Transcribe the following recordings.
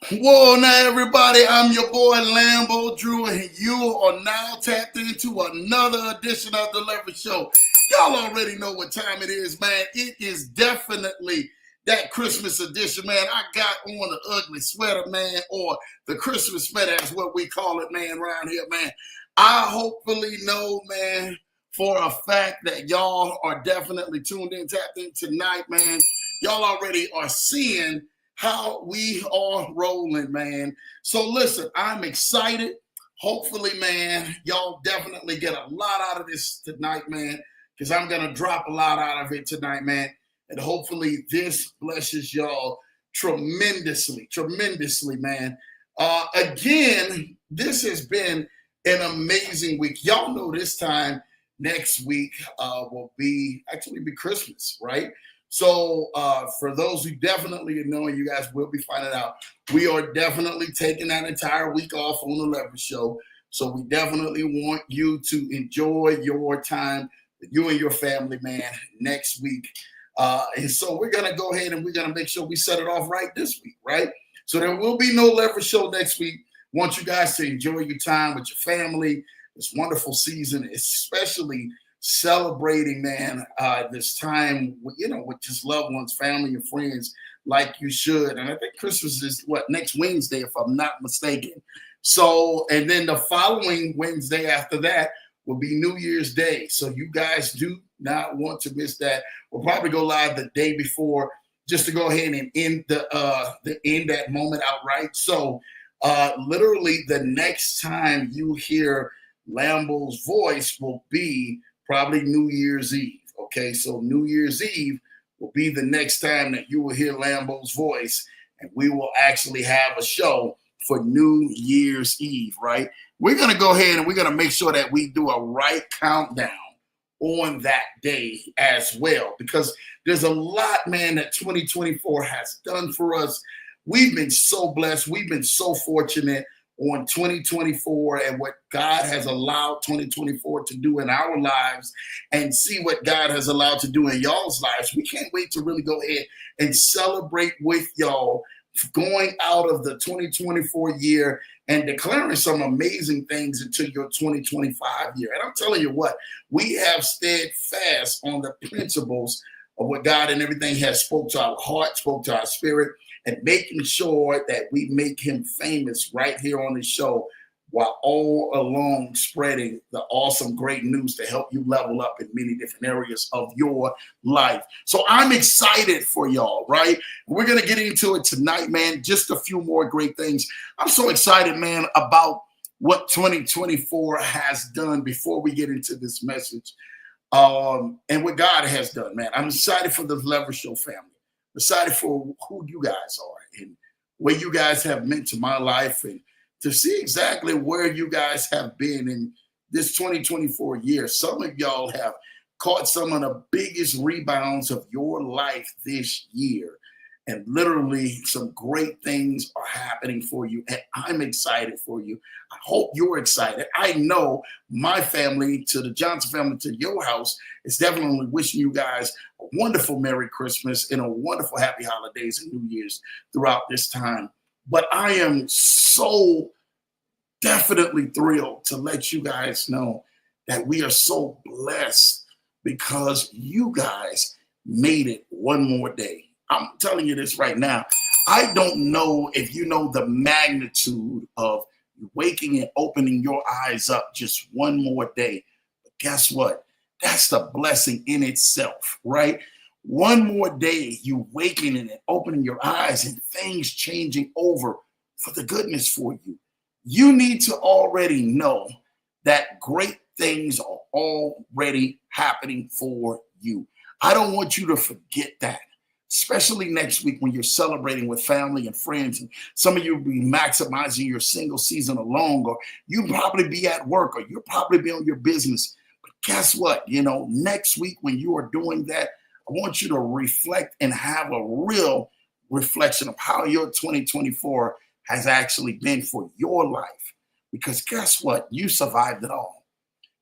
Whoa, now everybody, I'm your boy Lambo Drew, and you are now tapped into another edition of the Leverage Show. Y'all already know what time it is, man. It is definitely that Christmas edition, man. I got on the ugly sweater, man, or the Christmas sweater, is what we call it, man, around here, man. I hopefully know, man, for a fact that y'all are definitely tuned in, tapped in tonight, man. Y'all already are seeing how we are rolling, man. So listen, I'm excited. Hopefully, man, y'all definitely get a lot out of this tonight, man, because I'm going to drop a lot out of it tonight, man. And hopefully this blesses y'all tremendously, man. Again, this has been an amazing week. Y'all know this time next week will be Christmas, right? So for those who definitely know, and you guys will be finding out, we are definitely taking that entire week off on the Leverage Show. So we definitely want you to enjoy your time, you and your family, man, next week. And so we're going to go ahead and we're going to make sure we set it off right this week, right? So there will be no Leverage Show next week. Want you guys to enjoy your time with your family, this wonderful season, especially celebrating, man, this time, with just loved ones, family, and friends, like you should. And I think Christmas is next Wednesday, if I'm not mistaken. So, and then the following Wednesday after that will be New Year's Day. So you guys do not want to miss that. We'll probably go live the day before just to go ahead and end that moment outright. So, literally, the next time you hear Lambo's voice will be probably New Year's Eve. Okay, so New Year's Eve will be the next time that you will hear Lambo's voice, and we will actually have a show for New Year's Eve, right? We're going to go ahead and we're going to make sure that we do a right countdown on that day as well, because there's a lot, man, that 2024 has done for us. We've been so blessed. We've been so fortunate on 2024 and what God has allowed 2024 to do in our lives, and see what God has allowed to do in y'all's lives. We can't wait to really go ahead and celebrate with y'all going out of the 2024 year and declaring some amazing things into your 2025 year. And I'm telling you what, we have stayed fast on the principles of what God and everything has spoke to our heart, spoke to our spirit, and making sure that we make him famous right here on the show, while all along spreading the awesome, great news to help you level up in many different areas of your life. So I'm excited for y'all, right? We're going to get into it tonight, man. Just a few more great things. I'm so excited, man, about what 2024 has done before we get into this message, and what God has done, man. I'm excited for the Leverage Show family. Excited for who you guys are and what you guys have meant to my life, and to see exactly where you guys have been in this 2024 year. Some of y'all have caught some of the biggest rebounds of your life this year. And literally some great things are happening for you. And I'm excited for you. I hope you're excited. I know my family, to the Johnson family, to your house, is definitely wishing you guys a wonderful Merry Christmas and a wonderful Happy Holidays and New Year's throughout this time. But I am so definitely thrilled to let you guys know that we are so blessed because you guys made it one more day. I'm telling you this right now. I don't know if you know the magnitude of waking and opening your eyes up just one more day. But guess what? That's the blessing in itself, right? One more day, you waking and opening your eyes and things changing over for the goodness for you. You need to already know that great things are already happening for you. I don't want you to forget that, especially next week when you're celebrating with family and friends. And some of you will be maximizing your single season alone, or you'll probably be at work, or you'll probably be on your business. But guess what? Next week when you are doing that, I want you to reflect and have a real reflection of how your 2024 has actually been for your life. Because guess what? You survived it all.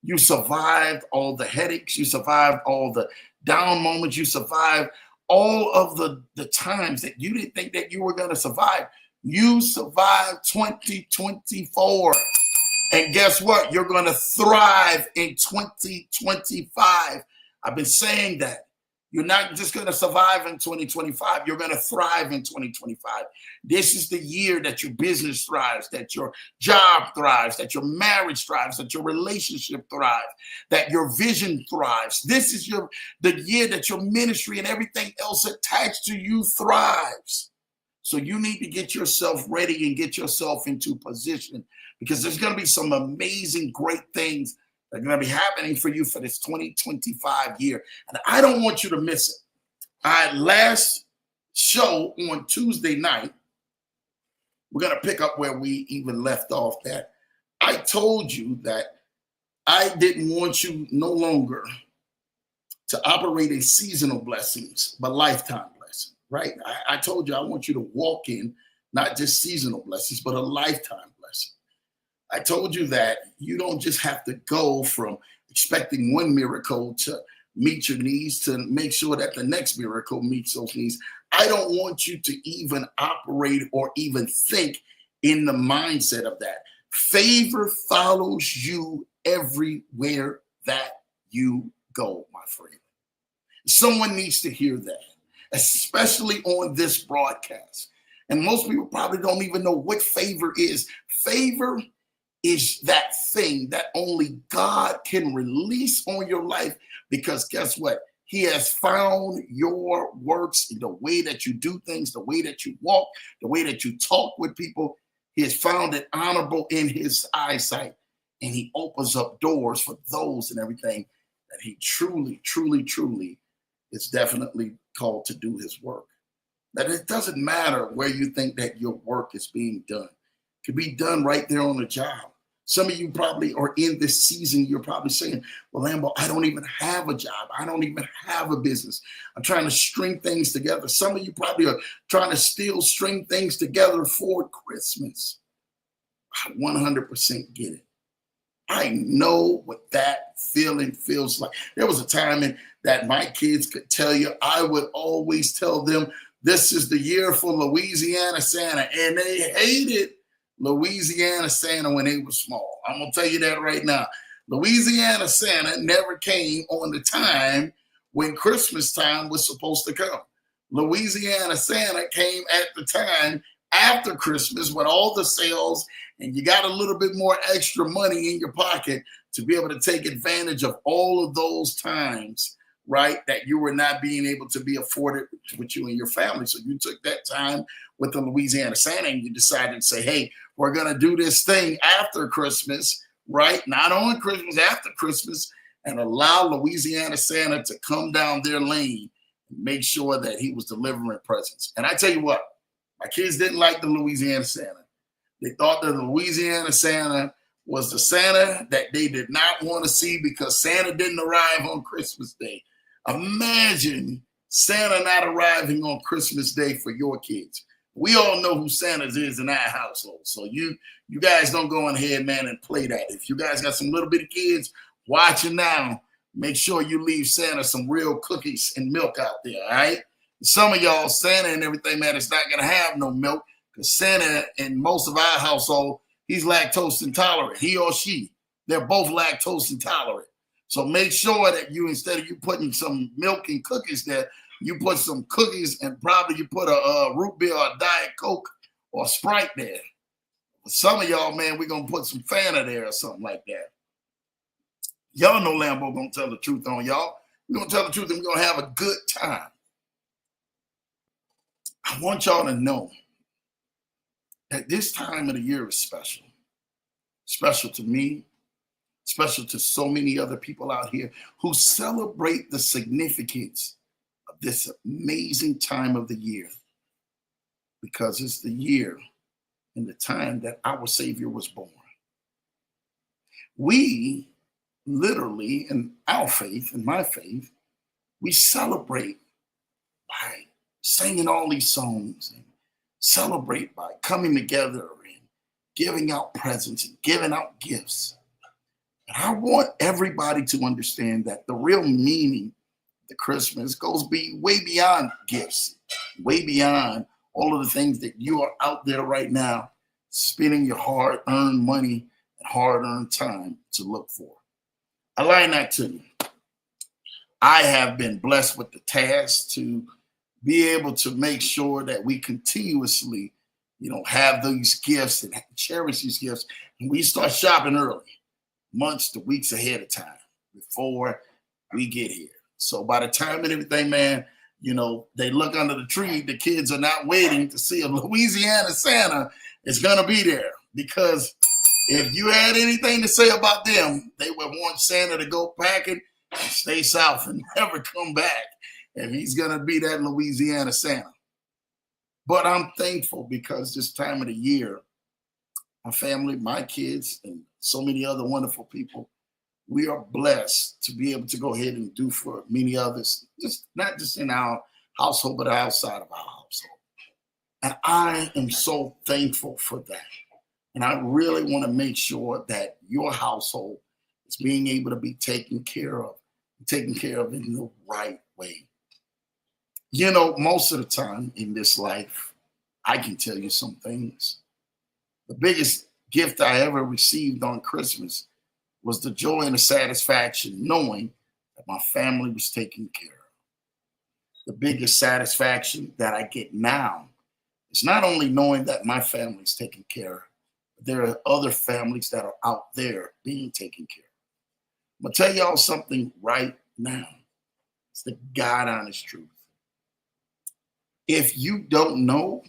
You survived all the headaches. You survived all the down moments. You survived all of the times that you didn't think that you were going to survive. You survived 2024. And guess what? You're going to thrive in 2025. I've been saying that. You're not just going to survive in 2025. You're going to thrive in 2025. This is the year that your business thrives, that your job thrives, that your marriage thrives, that your relationship thrives, that your vision thrives. This is the year that your ministry and everything else attached to you thrives. So you need to get yourself ready and get yourself into position, because there's going to be some amazing, great things that are going to be happening for you for this 2025 year. And I don't want you to miss it. Last show on Tuesday night, we're going to pick up where we even left off, that I told you that I didn't want you no longer to operate in seasonal blessings, but lifetime blessings, right? I told you I want you to walk in not just seasonal blessings, but a lifetime blessing. I told you that you don't just have to go from expecting one miracle to meet your needs to make sure that the next miracle meets those needs. I don't want you to even operate or even think in the mindset of that. Favor follows you everywhere that you go, my friend. Someone needs to hear that, especially on this broadcast. And most people probably don't even know what favor is. Favor is that thing that only God can release on your life, because guess what? He has found your works, the way that you do things, the way that you walk, the way that you talk with people. He has found it honorable in his eyesight, and he opens up doors for those and everything that he truly, truly, truly is definitely called to do his work. That it doesn't matter where you think that your work is being done. It could be done right there on the job. Some of you probably are in this season. You're probably saying, well, Lambo, I don't even have a job. I don't even have a business. I'm trying to string things together. Some of you probably are trying to still string things together for Christmas. I 100% get it. I know what that feeling feels like. There was a time that my kids could tell you, I would always tell them, this is the year for Louisiana Santa. And they hated Louisiana Santa when they were small. I'm going to tell you that right now. Louisiana Santa never came on the time when Christmas time was supposed to come. Louisiana Santa came at the time after Christmas when all the sales, and you got a little bit more extra money in your pocket to be able to take advantage of all of those times, right, that you were not being able to be afforded with you and your family. So you took that time with the Louisiana Santa and you decided to say, hey, we're going to do this thing after Christmas, right? Not on Christmas, after Christmas, and allow Louisiana Santa to come down their lane and make sure that he was delivering presents. And I tell you what, my kids didn't like the Louisiana Santa. They thought that the Louisiana Santa was the Santa that they did not want to see because Santa didn't arrive on Christmas Day. Imagine Santa not arriving on Christmas Day for your kids. We all know who Santa is in our household. So you guys don't go ahead, man, and play that. If you guys got some little bitty kids watching now, make sure you leave Santa some real cookies and milk out there, all right? Some of y'all, Santa and everything, man, is not going to have no milk because Santa, in most of our household, he's lactose intolerant. He or she, they're both lactose intolerant. So make sure that you, instead of you putting some milk and cookies there, you put some cookies and probably you put a root beer or a Diet Coke or Sprite there. But some of y'all, man, we're going to put some Fanta there or something like that. Y'all know Lambo going to tell the truth on y'all. We're going to tell the truth and we're going to have a good time. I want y'all to know that this time of the year is special. Special to me, special to so many other people out here who celebrate the significance of this amazing time of the year, because it's the year and the time that our Savior was born. We literally, in our faith, in my faith, we celebrate by singing all these songs and celebrate by coming together and giving out presents and giving out gifts. But I want everybody to understand that the real meaning of the Christmas goes way beyond gifts, way beyond all of the things that you are out there right now, spending your hard-earned money and hard-earned time to look for. I line that to you. I have been blessed with the task to be able to make sure that we continuously, have these gifts and cherish these gifts. And we start shopping early, months to weeks ahead of time before we get here. So by the time and everything, man, they look under the tree. The kids are not waiting to see if Louisiana Santa is going to be there, because if you had anything to say about them, they would want Santa to go packing and stay south and never come back if he's going to be that Louisiana Santa. But I'm thankful because this time of the year, my family, my kids, and so many other wonderful people, we are blessed to be able to go ahead and do for many others, not just in our household, but outside of our household. And I am so thankful for that. And I really want to make sure that your household is being able to be taken care of in the right way. Most of the time in this life, I can tell you some things. The biggest gift I ever received on Christmas was the joy and the satisfaction knowing that my family was taken care of. The biggest satisfaction that I get now is not only knowing that my family is taken care of, but there are other families that are out there being taken care of. I'm going to tell y'all something right now. It's the God honest truth. If you don't know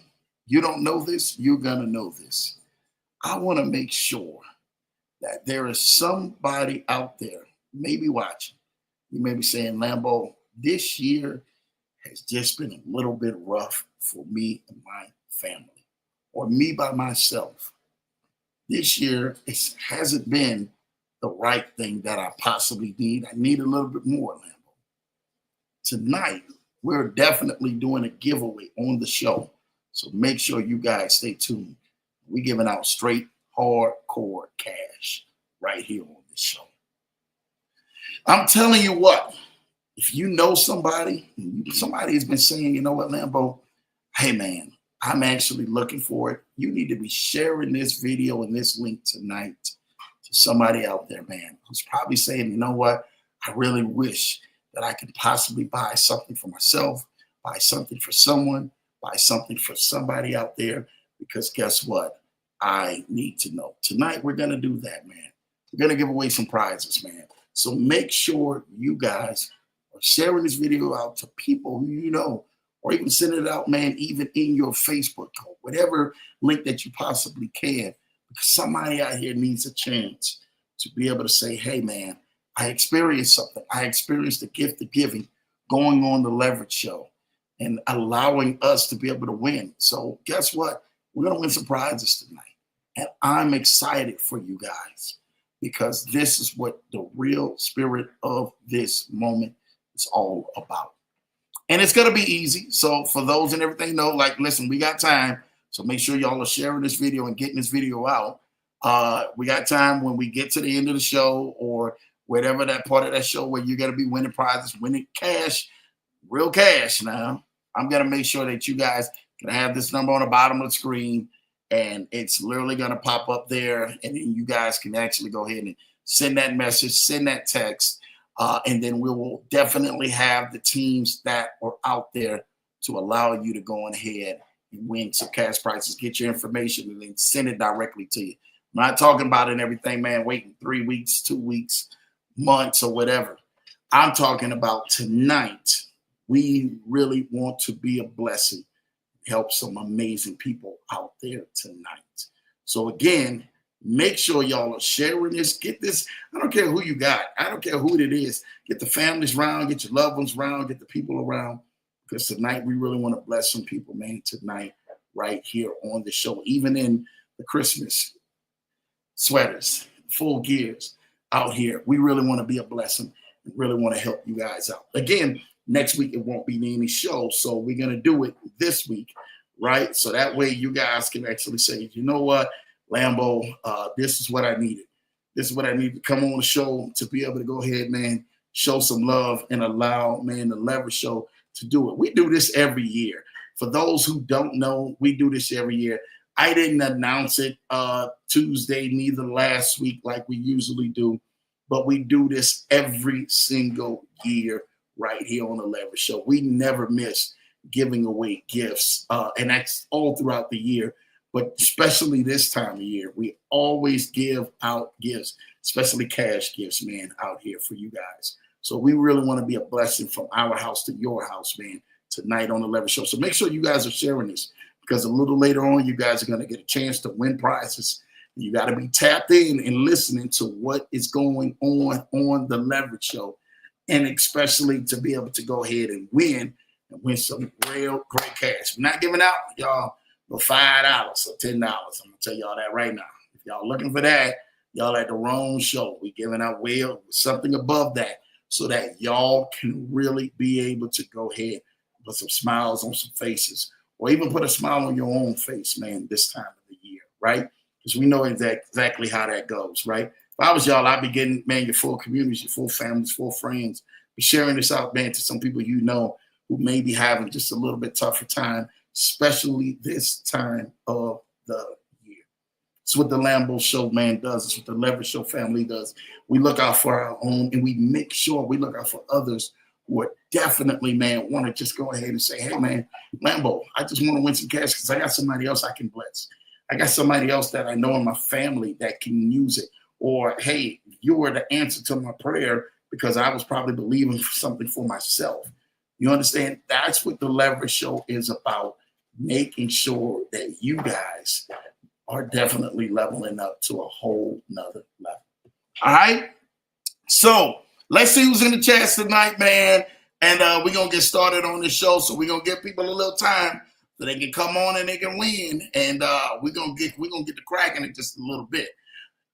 this, you're going to know this. I want to make sure that there is somebody out there maybe watching. You may be saying, Lambo, this year has just been a little bit rough for me and my family, or me by myself. This year, it hasn't been the right thing that I possibly need. I need a little bit more, Lambo. Tonight, we're definitely doing a giveaway on the show. So make sure you guys stay tuned. We're giving out straight hardcore cash right here on this show. I'm telling you what, if you know somebody has been saying, you know what, Lambo, hey man, I'm actually looking for it. You need to be sharing this video and this link tonight to somebody out there, man, who's probably saying, you know what, I really wish that I could possibly buy something for myself, buy something for someone, buy something for somebody out there, because guess what? I need to know. Tonight, we're going to do that, man. We're going to give away some prizes, man. So make sure you guys are sharing this video out to people who you know, or even send it out, man, even in your Facebook code, whatever link that you possibly can, because somebody out here needs a chance to be able to say, hey, man, I experienced something. I experienced the gift of giving going on the Leverage Show and allowing us to be able to win. So guess what? We're going to win some prizes tonight. And I'm excited for you guys, because this is what the real spirit of this moment is all about. And it's going to be easy. So for those and everything know, like, listen, we got time. So make sure y'all are sharing this video and getting this video out. We got time when we get to the end of the show, or whatever that part of that show where you're going to be winning prizes, winning cash, real cash now. I'm going to make sure that you guys can have this number on the bottom of the screen, and it's literally going to pop up there. And then you guys can actually go ahead and send that message, send that text. And then we will definitely have the teams that are out there to allow you to go on ahead and win some cash prizes, get your information, and then send it directly to you. I'm not talking about it and everything, man, waiting 3 weeks, 2 weeks, months, or whatever. I'm talking about tonight. We really want to be a blessing, help some amazing people out there tonight. So again, make sure y'all are sharing this. Get this. I don't care who you got. I don't care who it is. Get the families around, get your loved ones around, get the people around, because tonight we really want to bless some people, man, tonight right here on the show, even in the Christmas sweaters, full gears out here. We really want to be a blessing and really want to help you guys out. Again, next week it won't be any show, so we're going to do it this week, right? So that way you guys can actually say, you know what, Lambo, this is what I needed. This is what I need to come on the show to be able to go ahead, man, show some love and allow, man, the Leverage Show to do it. We do this every year. For those who don't know, we do this every year. I didn't announce it Tuesday, neither last week like we usually do, but we do this every single year right here on the Leverage Show. We never miss giving away gifts, and that's all throughout the year, but especially this time of year, we always give out gifts, especially cash gifts, man, out here for you guys. So we really want to be a blessing from our house to your house, man, tonight on the Leverage Show. So make sure you guys are sharing this, because a little later on, you guys are going to get a chance to win prizes. You got to be tapped in and listening to what is going on the Leverage Show, and especially to be able to go ahead and win some real great cash. We're not giving out, y'all, no $5 or $10. I'm going to tell y'all that right now. If y'all looking for that, y'all at the wrong show. We're giving out something above that so that y'all can really be able to go ahead and put some smiles on some faces, or even put a smile on your own face, man, this time of the year, right? Because we know exactly how that goes, right? If I was y'all, I'd be getting, man, your full communities, your full families, full friends, be sharing this out, man, to some people you know who may be having just a little bit tougher time, especially this time of the year. It's what the Lambo Show, man, does. It's what the Leverage Show family does. We look out for our own, and we make sure we look out for others who are definitely, man, want to just go ahead and say, hey, man, Lambo, I just want to win some cash because I got somebody else I can bless. I got somebody else that I know in my family that can use it. Or, hey, you were the answer to my prayer because I was probably believing for something for myself. You understand? That's what the Leverage Show is about, making sure that you guys are definitely leveling up to a whole nother level. All right? So let's see who's in the chats tonight, man. And we're going to get started on this show. So we're going to give people a little time so they can come on and they can win. And we're gonna get the crack in it just a little bit.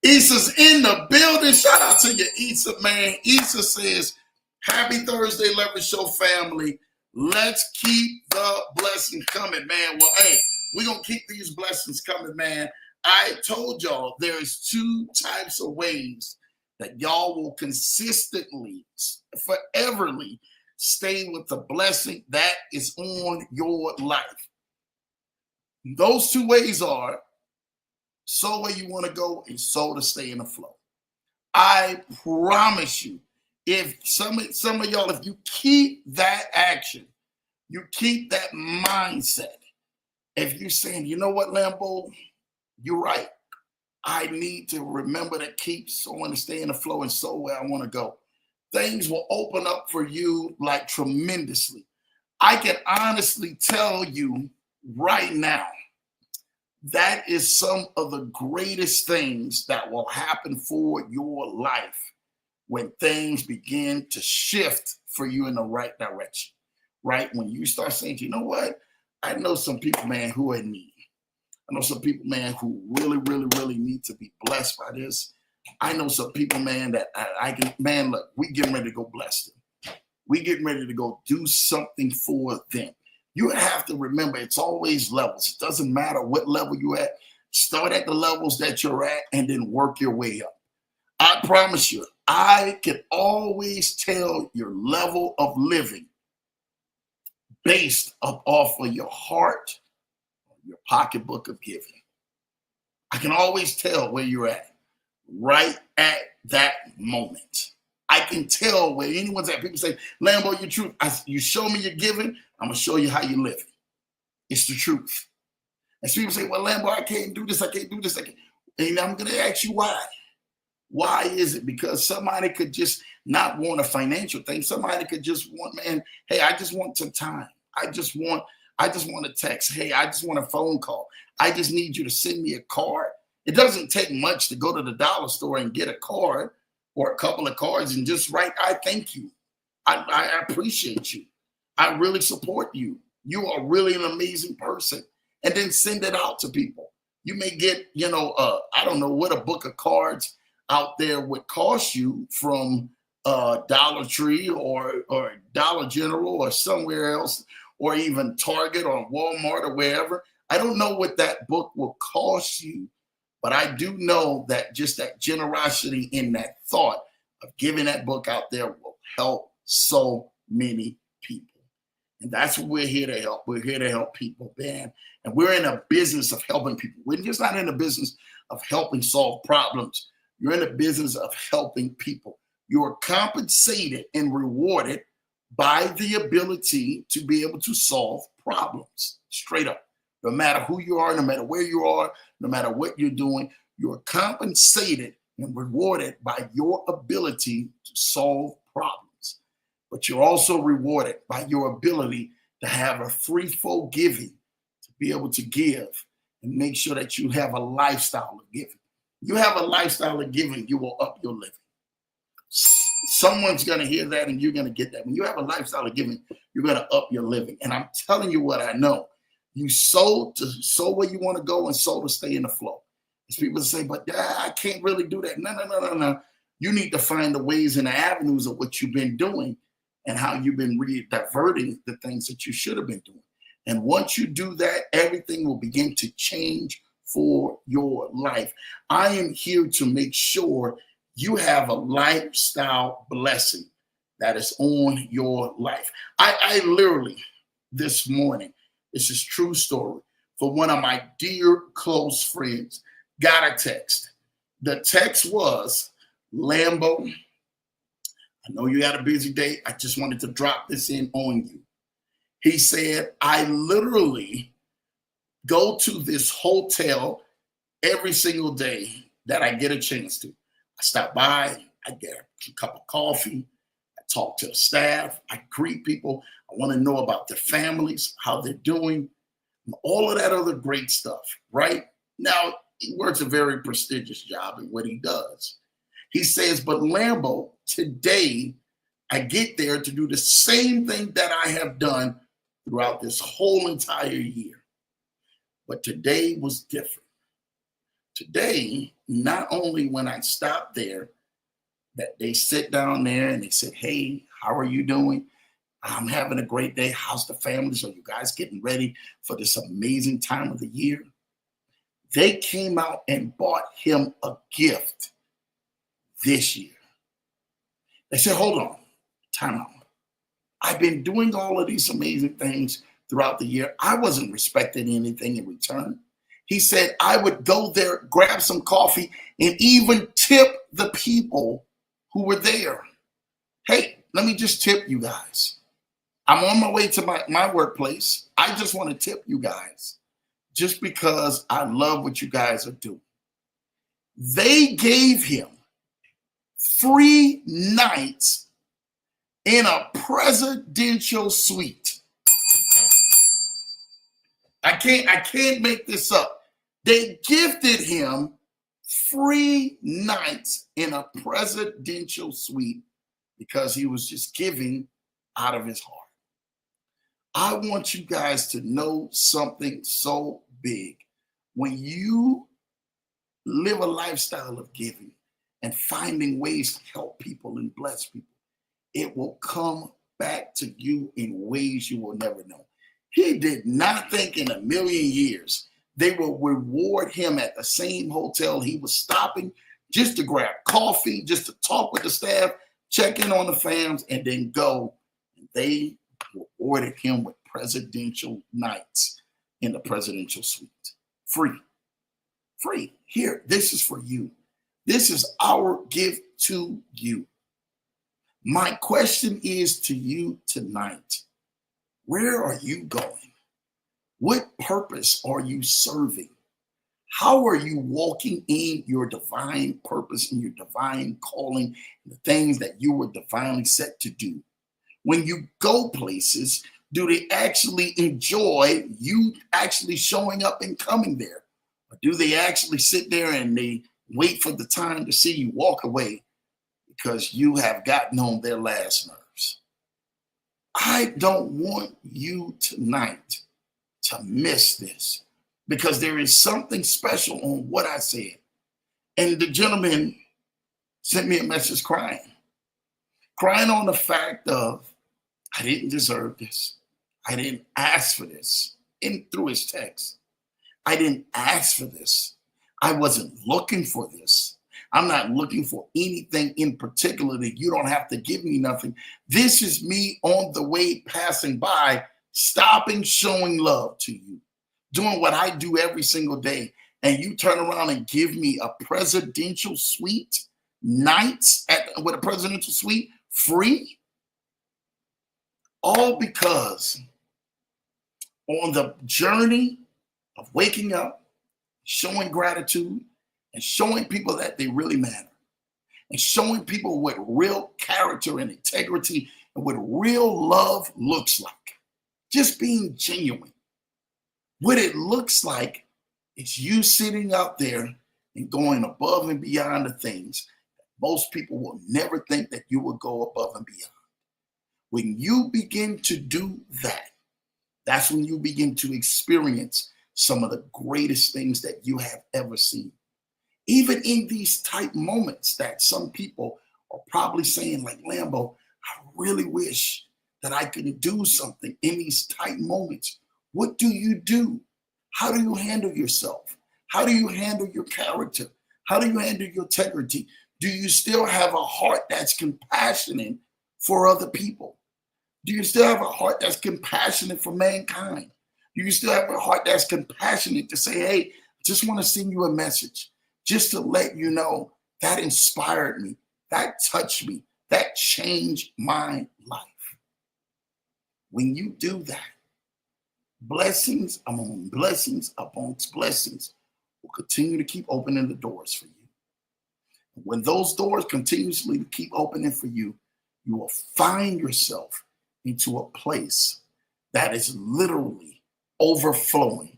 Issa's in the building. Shout out to you, Issa, man. Issa says, happy Thursday, Leverage Show family. Let's keep the blessings coming, man. Well, hey, we're gonna keep these blessings coming, man. I told y'all there's two types of ways that y'all will consistently, foreverly stay with the blessing that is on your life. Those two ways are sow where you want to go and sow to stay in the flow. I promise you, if some of y'all, if you keep that action, you keep that mindset, if you're saying, you know what, Lambo, you're right. I need to remember to keep sowing to stay in the flow and sow where I want to go. Things will open up for you like tremendously. I can honestly tell you right now, that is some of the greatest things that will happen for your life when things begin to shift for you in the right direction, right? When you start saying, you know what? I know some people, man, who are in need. I know some people, man, who really, really, really need to be blessed by this. I know some people, man, that I can, man, look, we getting ready to go bless them. We getting ready to go do something for them. You have to remember, it's always levels. It doesn't matter what level you're at. Start at the levels that you're at and then work your way up. I promise you, I can always tell your level of living based off of your heart, your pocketbook of giving. I can always tell where you're at right at that moment. I can tell where anyone's at. People say, Lambo, your truth. You show me your giving, I'm going to show you how you live. It's the truth. And so people say, well, Lambo, I can't do this. I can't do this. And I'm going to ask you why. Why is it? Because somebody could just not want a financial thing. Somebody could just want, man, hey, I just want some time. I just want a text. Hey, I just want a phone call. I just need you to send me a card. It doesn't take much to go to the dollar store and get a card or a couple of cards and just write, I thank you. I appreciate you. I really support you. You are really an amazing person. And then send it out to people. You may get, I don't know what a book of cards out there would cost you from Dollar Tree or Dollar General or somewhere else, or even Target or Walmart or wherever. I don't know what that book will cost you, but I do know that just that generosity in that thought of giving that book out there will help so many people. And that's what we're here to help. We're here to help people, man. And we're in a business of helping people. We're just not in the business of helping solve problems. You're in the business of helping people. You are compensated and rewarded by the ability to be able to solve problems. Straight up. No matter who you are, no matter where you are, no matter what you're doing, you're compensated and rewarded by your ability to solve problems. But you're also rewarded by your ability to have a threefold giving, to be able to give and make sure that you have a lifestyle of giving. You have a lifestyle of giving, you will up your living. Someone's going to hear that and you're going to get that. When you have a lifestyle of giving, you're going to up your living. And I'm telling you what I know. You sow to sow where you want to go and sow to stay in the flow. As people say, but I can't really do that. No. You need to find the ways and the avenues of what you've been doing and how you've been diverting the things that you should have been doing. And once you do that, everything will begin to change for your life. I am here to make sure you have a lifestyle blessing that is on your life. I literally, this morning, this is true story, for one of my dear close friends, got a text. The text was, Lambo, I know you had a busy day. I just wanted to drop this in on you. He said, I literally go to this hotel every single day that I get a chance to. I stop by, I get a cup of coffee, I talk to the staff, I greet people. I want to know about their families, how they're doing, all of that other great stuff, right? Now, he works a very prestigious job in what he does. He says, but Lambo, today, I get there to do the same thing that I have done throughout this whole entire year. But today was different. Today, not only when I stopped there, that they sit down there and they said, hey, how are you doing? I'm having a great day. How's the family? So you guys getting ready for this amazing time of the year? They came out and bought him a gift this year. They said, hold on, time out. I've been doing all of these amazing things throughout the year. I wasn't expecting anything in return. He said, I would go there, grab some coffee, and even tip the people who were there. Hey, let me just tip you guys. I'm on my way to my workplace. I just want to tip you guys just because I love what you guys are doing. They gave him 3 nights in a presidential suite. I can't make this up. They gifted him 3 nights in a presidential suite because he was just giving out of his heart. I want you guys to know something so big. When you live a lifestyle of giving and finding ways to help people and bless people, it will come back to you in ways you will never know. He did not think in a million years they will reward him at the same hotel he was stopping just to grab coffee, just to talk with the staff, check in on the fams, and then go. They rewarded him with presidential nights in the presidential suite. Free. Here, this is for you. This is our gift to you. My question is to you tonight. Where are you going? What purpose are you serving? How are you walking in your divine purpose and your divine calling, the things that you were divinely set to do? When you go places, do they actually enjoy you actually showing up and coming there? Or do they actually sit there and they wait for the time to see you walk away because you have gotten on their last nerves? I don't want you tonight to miss this because there is something special on what I said. And the gentleman sent me a message crying on the fact of, I didn't deserve this. I didn't ask for this. And through his text, I didn't ask for this. I wasn't looking for this. I'm not looking for anything in particular that you don't have to give me nothing. This is me on the way passing by stopping showing love to you, doing what I do every single day, and you turn around and give me a presidential suite, nights with a presidential suite free, all because on the journey of waking up, showing gratitude, and showing people that they really matter, and showing people what real character and integrity and what real love looks like. Just being genuine. What it looks like is you sitting out there and going above and beyond the things that most people will never think that you will go above and beyond. When you begin to do that, that's when you begin to experience some of the greatest things that you have ever seen. Even in these type moments that some people are probably saying, like, Lambo, I really wish that I could do something in these tight moments. What do you do? How do you handle yourself? How do you handle your character? How do you handle your integrity? Do you still have a heart that's compassionate for other people? Do you still have a heart that's compassionate for mankind? Do you still have a heart that's compassionate to say, hey, I just want to send you a message just to let you know that inspired me, that touched me, that changed my life? When you do that, blessings among blessings amongst blessings will continue to keep opening the doors for you. When those doors continuously keep opening for you, you will find yourself into a place that is literally overflowing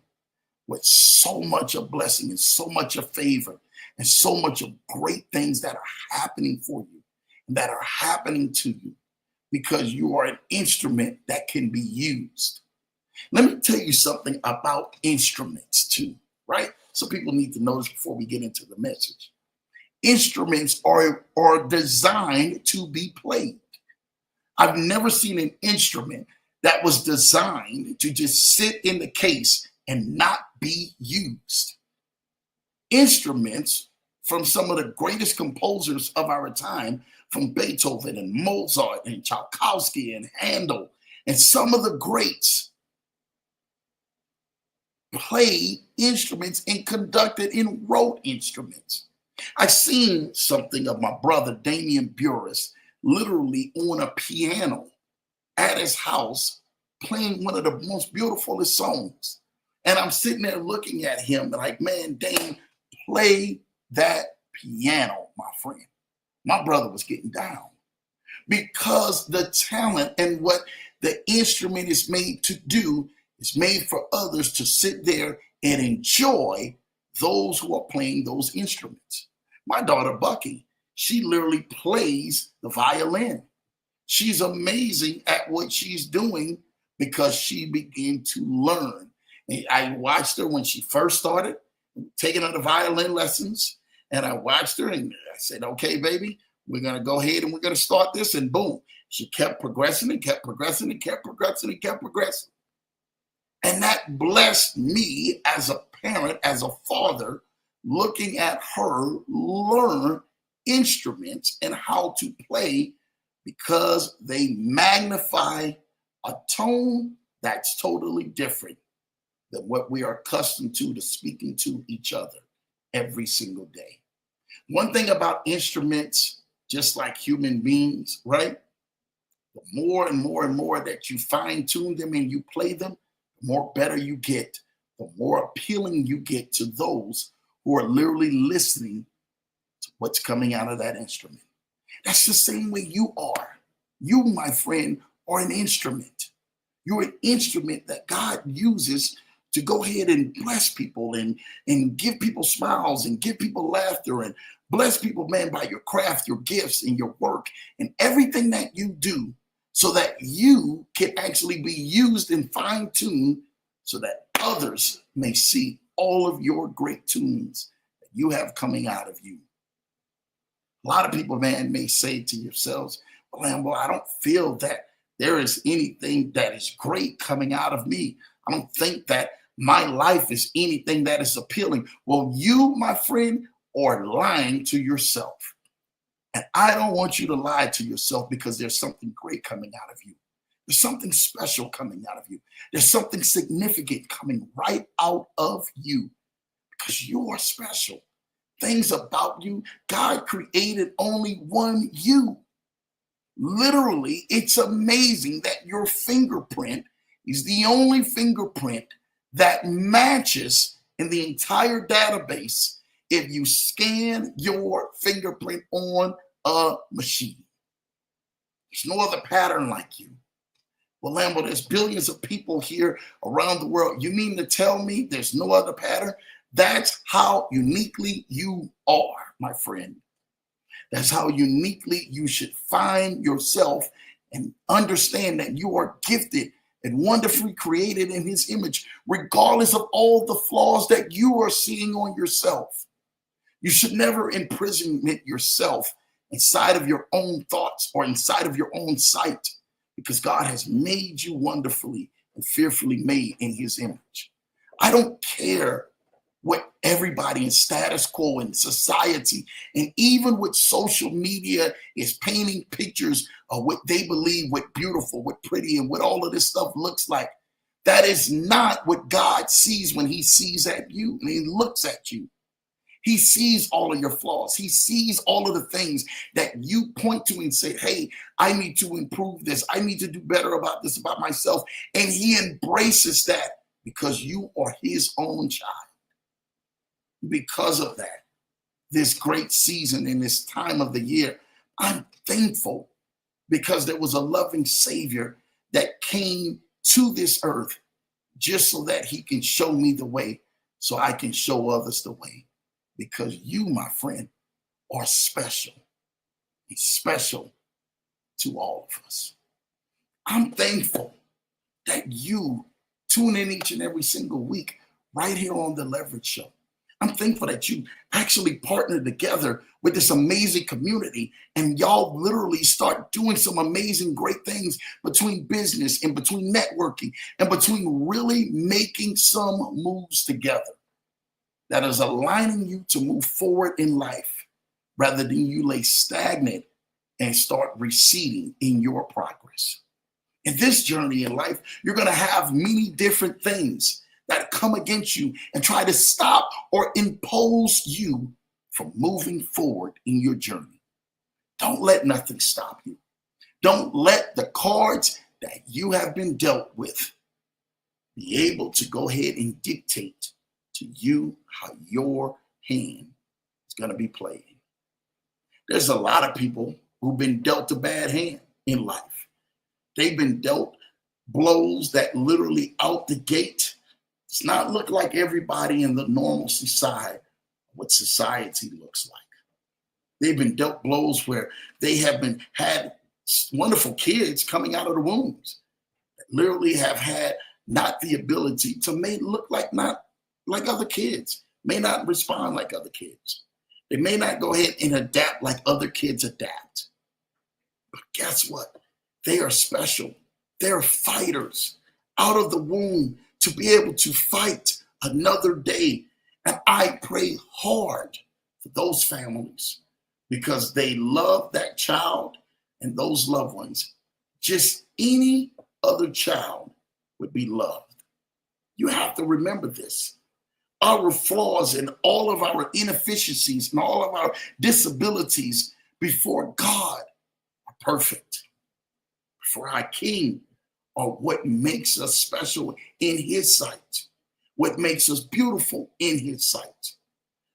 with so much of blessing and so much of favor and so much of great things that are happening for you and that are happening to you, because you are an instrument that can be used. Let me tell you something about instruments too, right? So people need to know this before we get into the message. Instruments are designed to be played. I've never seen an instrument that was designed to just sit in the case and not be used. Instruments from some of the greatest composers of our time, from Beethoven and Mozart and Tchaikovsky and Handel, and some of the greats played instruments and conducted and wrote instruments. I seen something of my brother Damian Burris literally on a piano at his house playing one of the most beautifulest songs. And I'm sitting there looking at him like, man, Dame, play that piano, my friend. My brother was getting down because the talent and what the instrument is made to do is made for others to sit there and enjoy those who are playing those instruments. My daughter, Bucky, she literally plays the violin. She's amazing at what she's doing because she began to learn. And I watched her when she first started taking her the violin lessons, and I watched her and I said, okay, baby, we're going to go ahead and we're going to start this. And boom, she kept progressing and kept progressing and kept progressing and kept progressing. And that blessed me as a parent, as a father, looking at her learn instruments and how to play, because they magnify a tone that's totally different than what we are accustomed to speaking to each other every single day. One thing about instruments, just like human beings, right? The more and more and more that you fine tune them and you play them, the more better you get, the more appealing you get to those who are literally listening to what's coming out of that instrument. That's the same way you are. You, my friend, are an instrument. You're an instrument that God uses to go ahead and bless people and give people smiles and give people laughter and bless people, man, by your craft, your gifts, and your work and everything that you do, so that you can actually be used and fine-tuned so that others may see all of your great tunes that you have coming out of you. A lot of people, man, may say to yourselves, well, I don't feel that there is anything that is great coming out of me. I don't think that my life is anything that is appealing. Well, you, my friend, are lying to yourself. And I don't want you to lie to yourself, because there's something great coming out of you. There's something special coming out of you. There's something significant coming right out of you because you are special. Things about you, God created only one you. Literally, it's amazing that your fingerprint is the only fingerprint that matches in the entire database if you scan your fingerprint on a machine. There's no other pattern like you. Well, Lambo, there's billions of people here around the world. You mean to tell me there's no other pattern? That's how uniquely you are, my friend. That's how uniquely you should find yourself and understand that you are gifted and wonderfully created in his image, regardless of all the flaws that you are seeing on yourself. You should never imprison yourself inside of your own thoughts or inside of your own sight, because God has made you wonderfully and fearfully made in his image. I don't care what everybody in status quo in society and even with social media is painting pictures of what they believe, what beautiful, what pretty, and what all of this stuff looks like. That is not what God sees when he sees at you and he looks at you. He sees all of your flaws. He sees all of the things that you point to and say, hey, I need to improve this. I need to do better about this, about myself. And he embraces that because you are his own child. Because of that, this great season in this time of the year, I'm thankful because there was a loving Savior that came to this earth just so that he can show me the way so I can show others the way. Because you, my friend, are special. It's special to all of us. I'm thankful that you tune in each and every single week right here on The Leverage Show. I'm thankful that you actually partner together with this amazing community and y'all literally start doing some amazing, great things between business and between networking and between really making some moves together that is aligning you to move forward in life rather than you lay stagnant and start receding in your progress. In this journey in life, you're going to have many different things that come against you and try to stop or impose you from moving forward in your journey. Don't let nothing stop you. Don't let the cards that you have been dealt with be able to go ahead and dictate to you how your hand is going to be played. There's a lot of people who've been dealt a bad hand in life. They've been dealt blows that literally out the gate does not look like everybody in the normalcy side of what society looks like. They've been dealt blows where they have had wonderful kids coming out of the wombs that literally have had not the ability to look not like other kids, may not respond like other kids. They may not go ahead and adapt like other kids adapt. But guess what? They are special. They're fighters out of the womb to be able to fight another day. And I pray hard for those families because they love that child and those loved ones. Just any other child would be loved. You have to remember this. Our flaws and all of our inefficiencies and all of our disabilities before God are perfect. For our King are what makes us special in his sight, what makes us beautiful in his sight.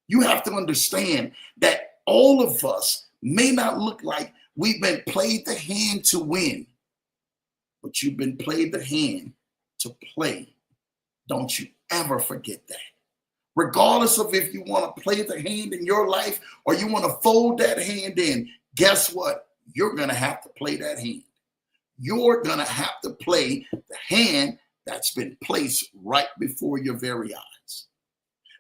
You have to understand that all of us may not look like we've been played the hand to win, but you've been played the hand to play. Don't you ever forget that. Regardless of if you want to play the hand in your life or you want to fold that hand in, guess what? You're going to have to play that hand. You're going to have to play the hand that's been placed right before your very eyes.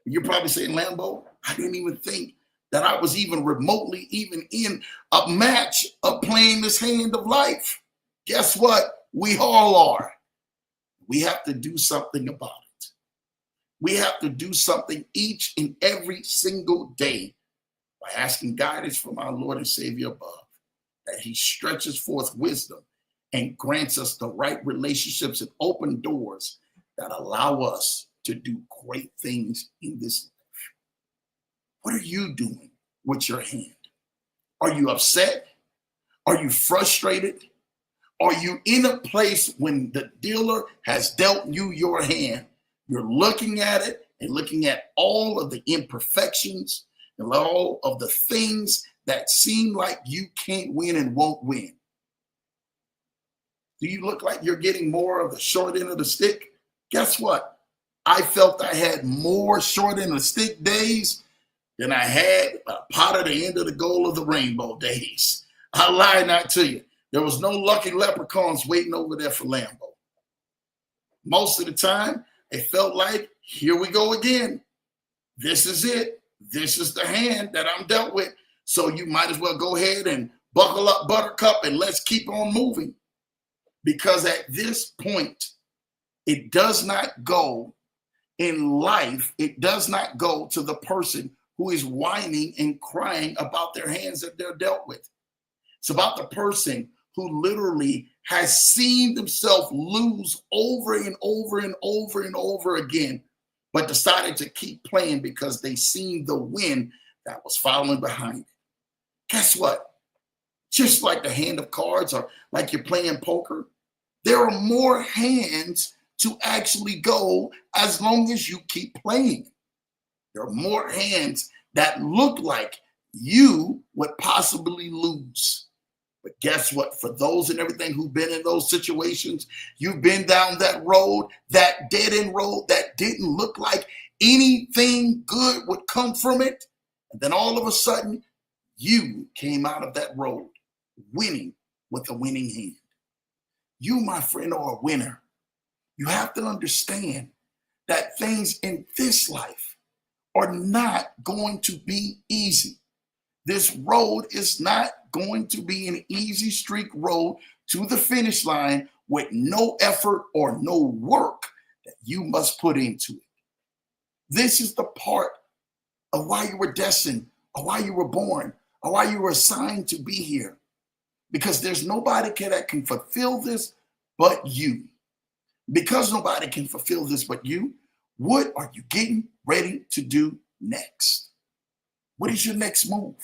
You're probably saying, Lambo, I didn't even think that I was even remotely even in a match of playing this hand of life. Guess what? We all are. We have to do something about it. We have to do something each and every single day by asking guidance from our Lord and Savior above, that he stretches forth wisdom and grants us the right relationships and open doors that allow us to do great things in this life. What are you doing with your hand? Are you upset? Are you frustrated? Are you in a place when the dealer has dealt you your hand? You're looking at it and looking at all of the imperfections and all of the things that seem like you can't win and won't win. Do you look like you're getting more of the short end of the stick? Guess what? I felt I had more short end of the stick days than I had a pot at the end of the goal of the rainbow days. I lie not to you. There was no lucky leprechauns waiting over there for Lambo. Most of the time, it felt like, here we go again. This is it. This is the hand that I'm dealt with. So you might as well go ahead and buckle up, buttercup, and let's keep on moving. Because at this point, it does not go in life, it does not go to the person who is whining and crying about their hands that they're dealt with. It's about the person who literally has seen themselves lose over and over and over and over again, but decided to keep playing because they seen the win that was following behind it. Guess what? Just like the hand of cards or like you're playing poker, there are more hands to actually go as long as you keep playing. There are more hands that look like you would possibly lose. But guess what? For those and everything who've been in those situations, you've been down that road, that dead end road that didn't look like anything good would come from it. And then all of a sudden, you came out of that road winning with a winning hand. You, my friend, are a winner. You have to understand that things in this life are not going to be easy. This road is not going to be an easy streak road to the finish line with no effort or no work that you must put into it. This is the part of why you were destined, or why you were born, or why you were assigned to be here. Because there's nobody that can fulfill this but you. Because nobody can fulfill this but you, what are you getting ready to do next? What is your next move?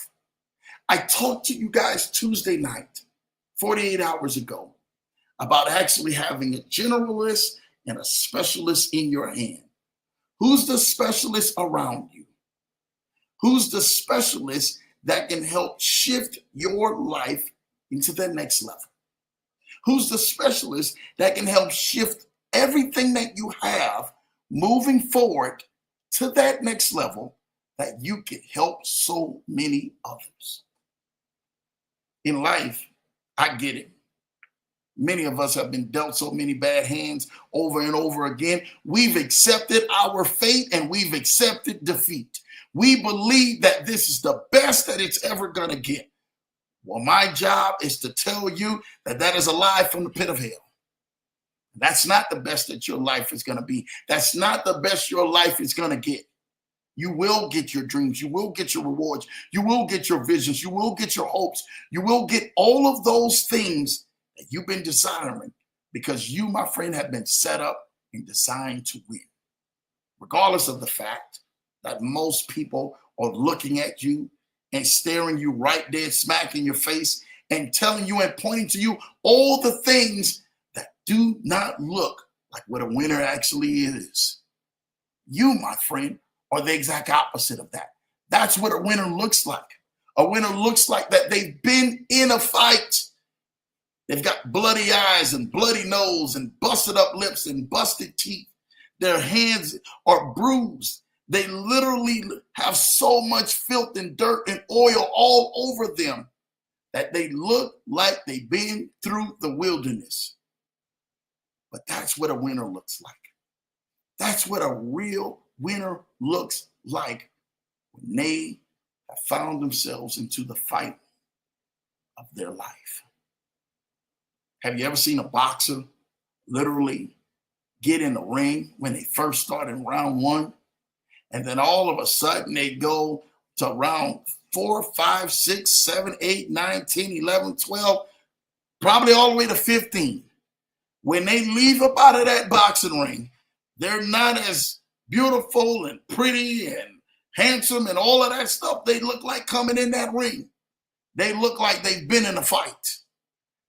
I talked to you guys Tuesday night, 48 hours ago, about actually having a generalist and a specialist in your hand. Who's the specialist around you? Who's the specialist that can help shift your life into the next level? Who's the specialist that can help shift everything that you have moving forward to that next level that you can help so many others? In life, I get it. Many of us have been dealt so many bad hands over and over again. We've accepted our fate and we've accepted defeat. We believe that this is the best that it's ever going to get. Well, my job is to tell you that that is a lie from the pit of hell. That's not the best that your life is going to be. That's not the best your life is going to get. You will get your dreams. You will get your rewards. You will get your visions. You will get your hopes. You will get all of those things that you've been desiring because you, my friend, have been set up and designed to win. Regardless of the fact that most people are looking at you and staring you right dead smack in your face and telling you and pointing to you all the things that do not look like what a winner actually is. You, my friend, are the exact opposite of that. That's what a winner looks like. A winner looks like that they've been in a fight. They've got bloody eyes and bloody nose and busted up lips and busted teeth. Their hands are bruised. They literally have so much filth and dirt and oil all over them that they look like they've been through the wilderness. But that's what a winner looks like. That's what a real winner looks like when they have found themselves into the fight of their life. Have you ever seen a boxer literally get in the ring when they first start in round one? And then all of a sudden they go to round 4, 5, 6, 7, 8, 9, 10, 11, 12, probably all the way to 15. When they leave up out of that boxing ring, they're not as beautiful and pretty and handsome and all of that stuff they look like coming in that ring. They look like they've been in a fight.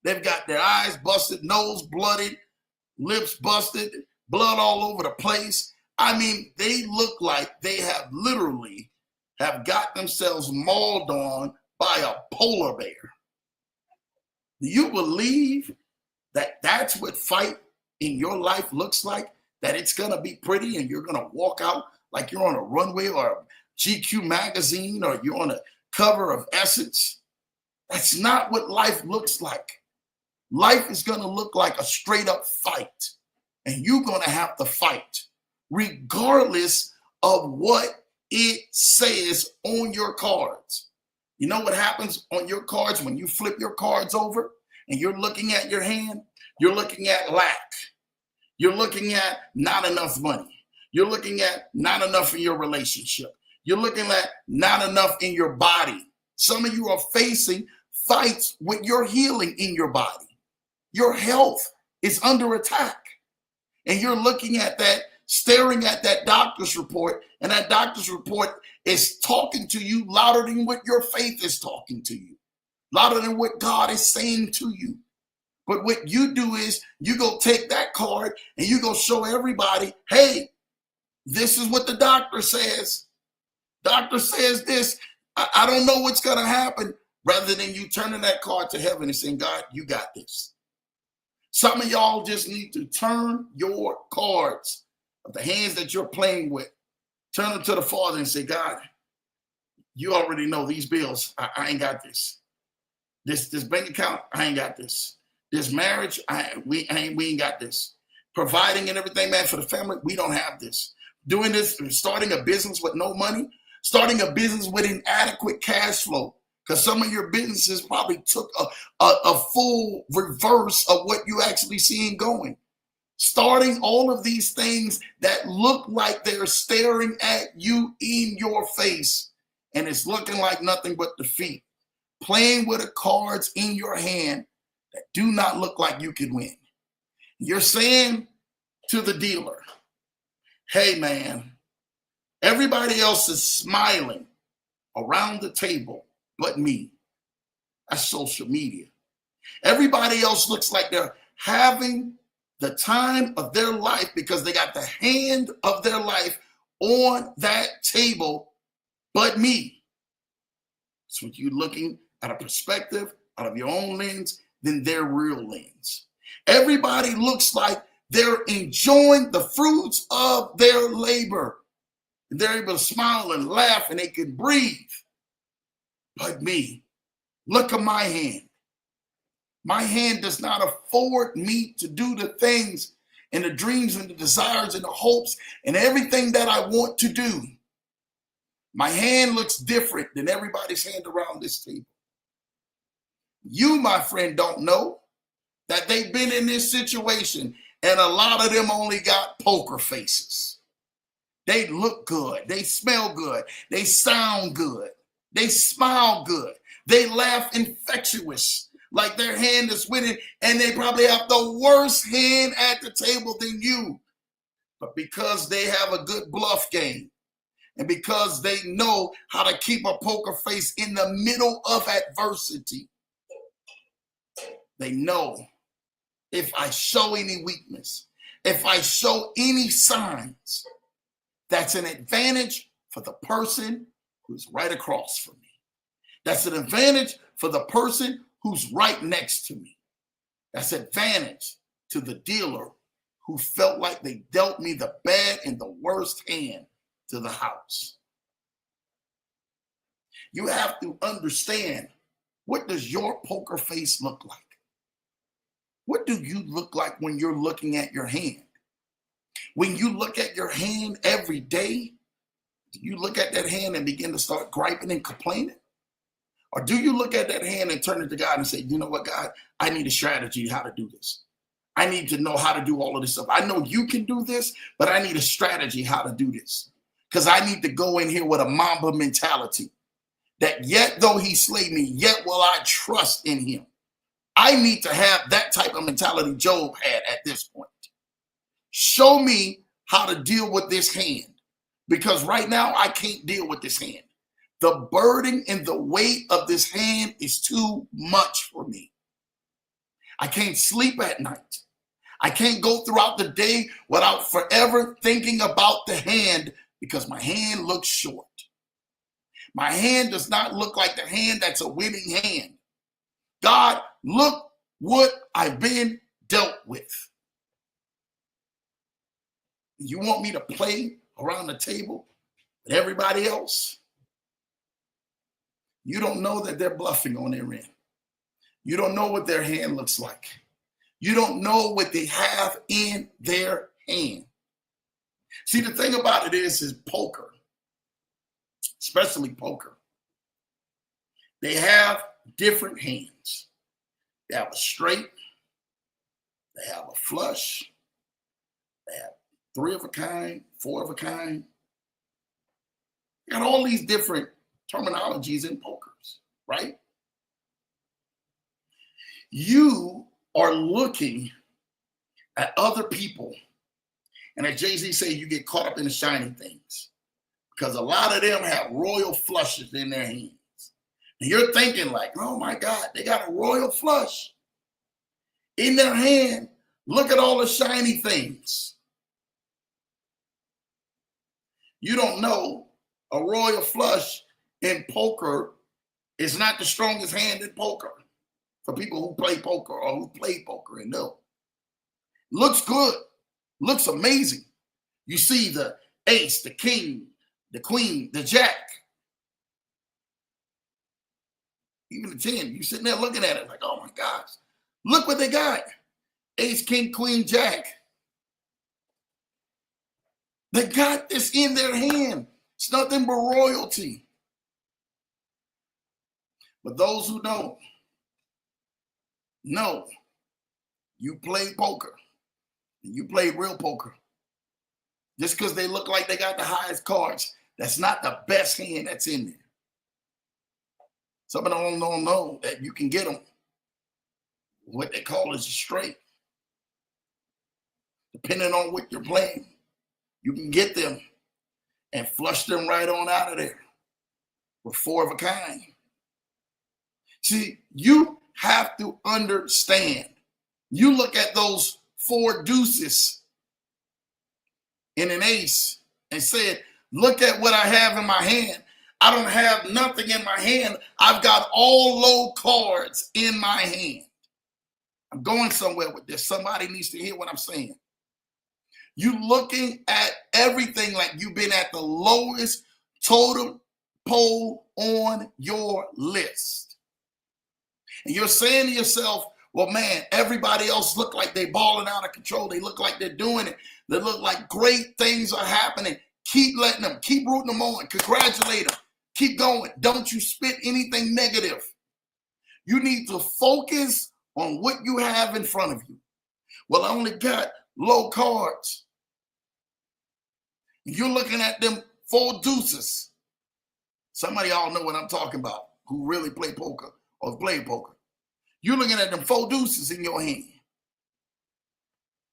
They've got their eyes busted, nose blooded, lips busted, blood all over the place. I mean, they look like they have literally have got themselves mauled on by a polar bear. Do you believe that that's what fight in your life looks like? That it's going to be pretty and you're going to walk out like you're on a runway or a GQ magazine or you're on a cover of Essence? That's not what life looks like. Life is going to look like a straight up fight. And you're going to have to fight regardless of what it says on your cards. You know what happens on your cards when you flip your cards over and you're looking at your hand? You're looking at lack. You're looking at not enough money. You're looking at not enough in your relationship. You're looking at not enough in your body. Some of you are facing fights with your healing in your body. Your health is under attack. And you're looking at that, staring at that doctor's report, and that doctor's report is talking to you louder than what your faith is talking to you, louder than what God is saying to you. But what you do is you go take that card and you go show everybody, hey, this is what the doctor says. Doctor says this. I don't know what's going to happen, rather than you turning that card to heaven and saying, God, you got this. Some of y'all just need to turn your cards of the hands that you're playing with, turn them to the Father and say, God, you already know these bills. I ain't got this. This bank account, I ain't got this. This marriage, we ain't got this. Providing and everything, man, for the family, we don't have this. Doing this, starting a business with no money, starting a business with inadequate cash flow, because some of your businesses probably took a full reverse of what you actually seeing going. Starting all of these things that look like they're staring at you in your face, and it's looking like nothing but defeat. Playing with the cards in your hand that do not look like you can win. You're saying to the dealer, hey man, everybody else is smiling around the table but me. That's social media. Everybody else looks like they're having the time of their life because they got the hand of their life on that table but me. So when you're looking at a perspective out of your own lens, than their real lens. Everybody looks like they're enjoying the fruits of their labor. They're able to smile and laugh and they can breathe. But me, look at my hand. My hand does not afford me to do the things and the dreams and the desires and the hopes and everything that I want to do. My hand looks different than everybody's hand around this table. You, my friend, don't know that they've been in this situation and a lot of them only got poker faces. They look good. They smell good. They sound good. They smile good. They laugh infectious like their hand is winning, and they probably have the worst hand at the table than you. But because they have a good bluff game and because they know how to keep a poker face in the middle of adversity, they know if I show any weakness, if I show any signs, that's an advantage for the person who's right across from me. That's an advantage for the person who's right next to me. That's an advantage to the dealer who felt like they dealt me the bad and the worst hand to the house. You have to understand, what does your poker face look like? What do you look like when you're looking at your hand? When you look at your hand every day, do you look at that hand and begin to start griping and complaining? Or do you look at that hand and turn it to God and say, you know what, God, I need a strategy how to do this. I need to know how to do all of this stuff. I know you can do this, but I need a strategy how to do this. Because I need to go in here with a Mamba mentality that yet though he slay me, yet will I trust in him. I need to have that type of mentality Job had at this point. Show me how to deal with this hand, because right now I can't deal with this hand. The burden and the weight of this hand is too much for me. I can't sleep at night. I can't go throughout the day without forever thinking about the hand, because my hand looks short. My hand does not look like the hand that's a winning hand. God, look what I've been dealt with. You want me to play around the table with everybody else? You don't know that they're bluffing on their end. You don't know what their hand looks like. You don't know what they have in their hand. See, the thing about it is poker, especially poker, they have different hands. They have a straight, they have a flush, they have 3 of a kind, 4 of a kind. You got all these different terminologies in pokers, right? You are looking at other people, and as Jay-Z say, you get caught up in the shiny things, because a lot of them have royal flushes in their hands. And you're thinking like, oh my God, they got a royal flush in their hand. Look at all the shiny things. You don't know a royal flush in poker is not the strongest hand in poker for people who play poker or who play poker and know. Looks good, looks amazing. You see the ace, the king, the queen, the jack, even the 10. You sitting there looking at it like, oh my gosh, look what they got. Ace, king, queen, jack. They got this in their hand. It's nothing but royalty. But those who don't know, you play poker and you play real poker. Just because they look like they got the highest cards, that's not the best hand that's in there. Some of them don't know that you can get them what they call is a straight. Depending on what you're playing, you can get them and flush them right on out of there with 4 of a kind. See, you have to understand. You look at those 4 deuces in an ace and said, look at what I have in my hand. I don't have nothing in my hand. I've got all low cards in my hand. I'm going somewhere with this. Somebody needs to hear what I'm saying. You looking at everything like you've been at the lowest totem pole on your list. And you're saying to yourself, well, man, everybody else look like they're balling out of control. They look like they're doing it. They look like great things are happening. Keep letting them, keep rooting them on, congratulate them, keep going. Don't you spit anything negative. You need to focus on what you have in front of you. Well, I only got low cards. You're looking at them 4 deuces. Somebody all know what I'm talking about who really play poker or play poker. You're looking at them 4 deuces in your hand.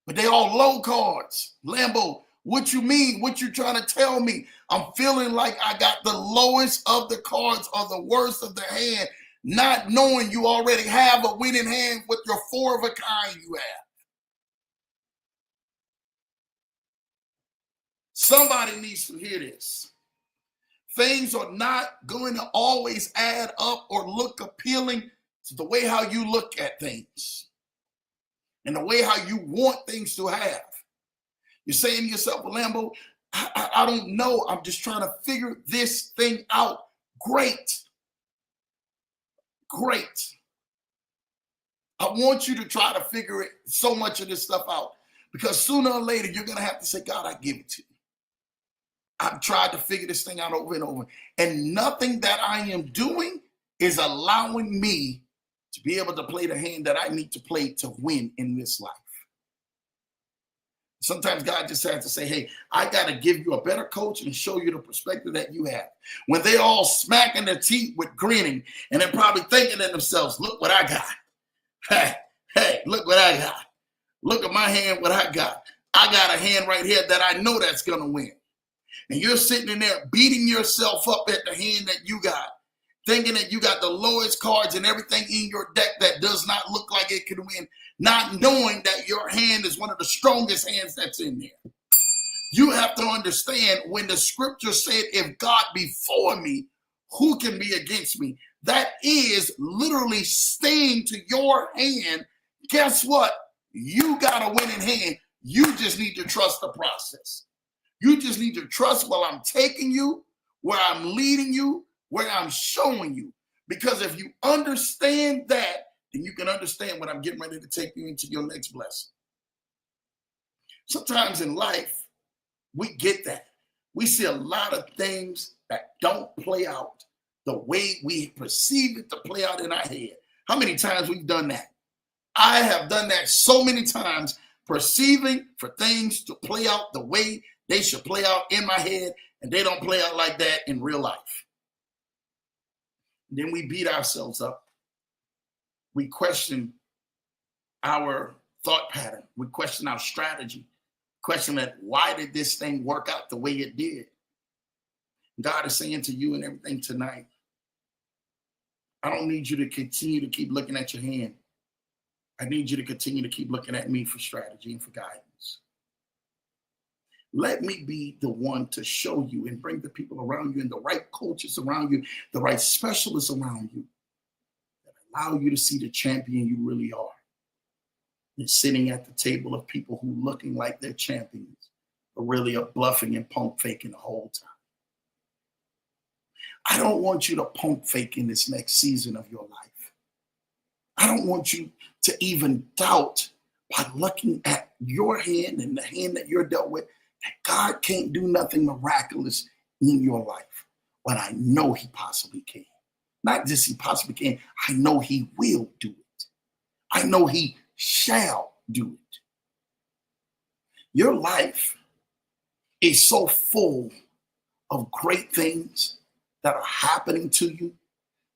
But they all low cards. Lambo, what you mean? What you trying to tell me? I'm feeling like I got the lowest of the cards or the worst of the hand, not knowing you already have a winning hand with your 4 of a kind you have. Somebody needs to hear this. Things are not going to always add up or look appealing to the way how you look at things and the way how you want things to have. You're saying to yourself, well, Lambo, I don't know. I'm just trying to figure this thing out. Great. Great. I want you to try to figure it, so much of this stuff out, because sooner or later, you're going to have to say, God, I give it to you. I've tried to figure this thing out over and over, and nothing that I am doing is allowing me to be able to play the hand that I need to play to win in this life. Sometimes God just has to say, hey, I got to give you a better coach and show you the perspective that you have. When they're all smacking their teeth with grinning, and they're probably thinking to themselves, look what I got. Hey, look what I got. Look at my hand, what I got. I got a hand right here that I know that's going to win. And you're sitting in there beating yourself up at the hand that you got, thinking that you got the lowest cards and everything in your deck that does not look like it could win, not knowing that your hand is one of the strongest hands that's in there. You have to understand when the scripture said, if God be for me, who can be against me? That is literally saying to your hand, guess what? You got a winning hand. You just need to trust the process. You just need to trust while I'm taking you, where I'm leading you, where I'm showing you. Because if you understand that, then you can understand when I'm getting ready to take you into your next blessing. Sometimes in life, we get that. We see a lot of things that don't play out the way we perceive it to play out in our head. How many times we've done that? I have done that so many times, perceiving for things to play out the way they should play out in my head, and they don't play out like that in real life. Then we beat ourselves up. We question our thought pattern. We question our strategy. Question that, why did this thing work out the way it did? God is saying to you and everything tonight, I don't need you to continue to keep looking at your hand. I need you to continue to keep looking at me for strategy and for guidance. Let me be the one to show you and bring the people around you and the right coaches around you, the right specialists around you that allow you to see the champion you really are. You're sitting at the table of people who looking like they're champions, but really are bluffing and pump faking the whole time. I don't want you to pump fake in this next season of your life. I don't want you to even doubt by looking at your hand and the hand that you're dealt with that God can't do nothing miraculous in your life. But I know he possibly can. Not just he possibly can, I know he will do it. I know he shall do it. Your life is so full of great things that are happening to you.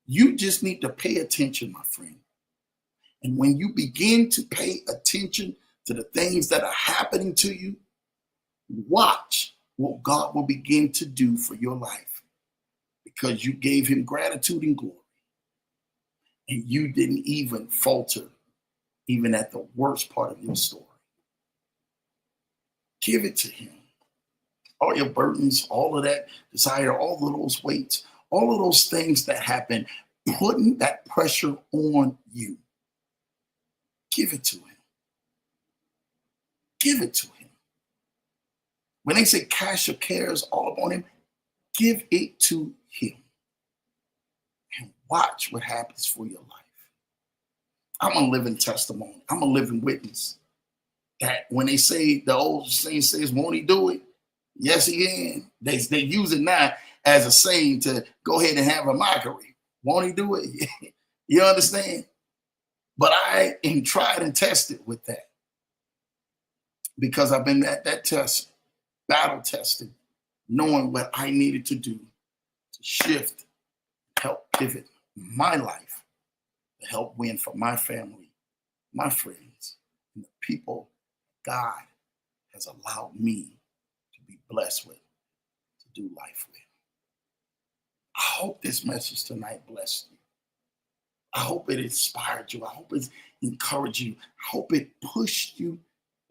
You just need to pay attention, my friend. And when you begin to pay attention to the things that are happening to you, watch what God will begin to do for your life, because you gave him gratitude and glory. And you didn't even falter, even at the worst part of your story. Give it to him. All your burdens, all of that desire, all of those weights, all of those things that happen, putting that pressure on you. Give it to him. Give it to him. When they say cast your cares all upon him, give it to him. And watch what happens for your life. I'm a living testimony. I'm a living witness that when they say, the old saying says, won't he do it? Yes, he can. They use it now as a saying to go ahead and have a mockery. Won't he do it? You understand? But I am tried and tested with that, because I've been at that test, battle tested, knowing what I needed to do to shift, help pivot my life, to help win for my family, my friends, and the people God has allowed me to be blessed with, to do life with. I hope this message tonight blessed you. I hope it inspired you. I hope it encouraged you. I hope it pushed you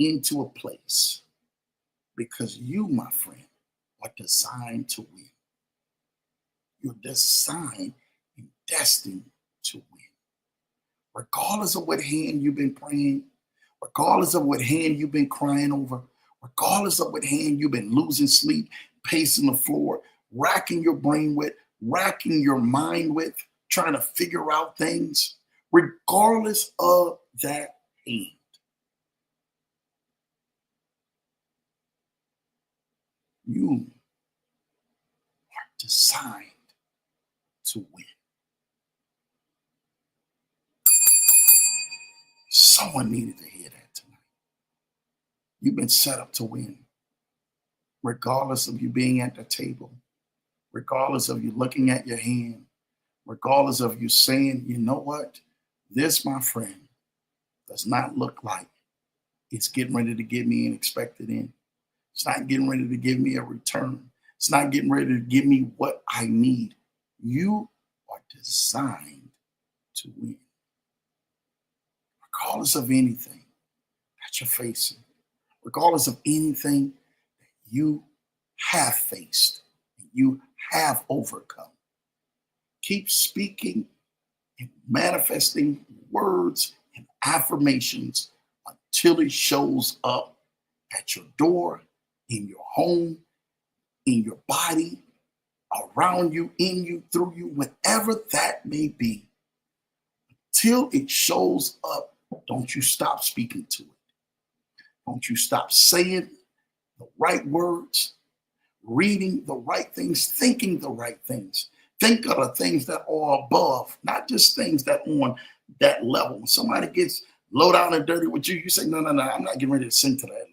into a place, because you, my friend, are designed to win. You're designed and destined to win. Regardless of what hand you've been praying, regardless of what hand you've been crying over, regardless of what hand you've been losing sleep, pacing the floor, racking your brain with, racking your mind with, trying to figure out things, regardless of that hand, you are designed to win. Someone needed to hear that tonight. You've been set up to win, regardless of you being at the table, regardless of you looking at your hand, regardless of you saying, you know what, this, my friend, does not look like it's getting ready to give me an expected end. It's not getting ready to give me a return. It's not getting ready to give me what I need. You are designed to win. Regardless of anything that you're facing, regardless of anything that you have faced, you have overcome, keep speaking and manifesting words and affirmations until it shows up at your door, in your home, in your body, around you, in you, through you, whatever that may be. Till it shows up, don't you stop speaking to it. Don't you stop saying the right words, reading the right things, thinking the right things. Think of the things that are above, not just things that are on that level. When somebody gets low down and dirty with you, you say, no, I'm not getting ready to sing to that level.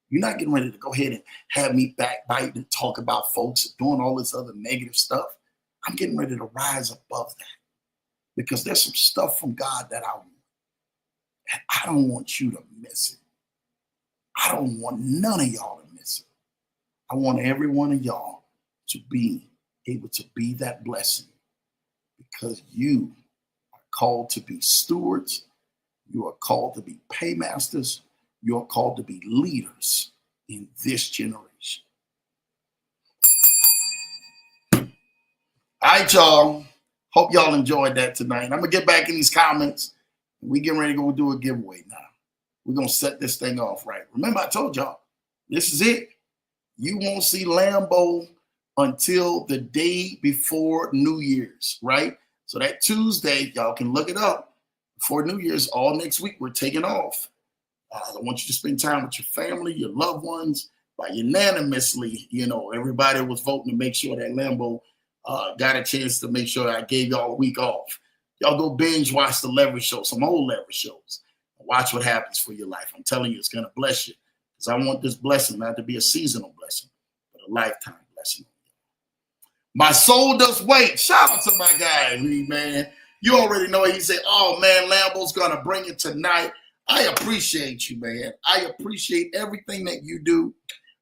You're not getting ready to go ahead and have me backbite and talk about folks doing all this other negative stuff. I'm getting ready to rise above that because there's some stuff from God that I want. And I don't want you to miss it. I don't want none of y'all to miss it. I want every one of y'all to be able to be that blessing because you are called to be stewards. You are called to be paymasters. You are called to be leaders in this generation. All right, y'all. Hope y'all enjoyed that tonight. I'm going to get back in these comments. We getting ready to go do a giveaway now. We're going to set this thing off right. Remember, I told y'all, this is it. You won't see Lambo until the day before New Year's, right? So that Tuesday, y'all can look it up. Before New Year's, all next week, we're taking off. I want you to spend time with your family, your loved ones, by unanimously, everybody was voting to make sure that Lambo got a chance to make sure I gave y'all a week off. Y'all go binge watch the Leverage Show, some old Leverage shows. Watch what happens for your life. I'm telling you, it's going to bless you because I want this blessing not to be a seasonal blessing, but a lifetime blessing. My soul does wait. Shout out to my guy, Lee, man. You already know he said, oh, man, Lambo's going to bring it tonight. I appreciate you, man. I appreciate everything that you do.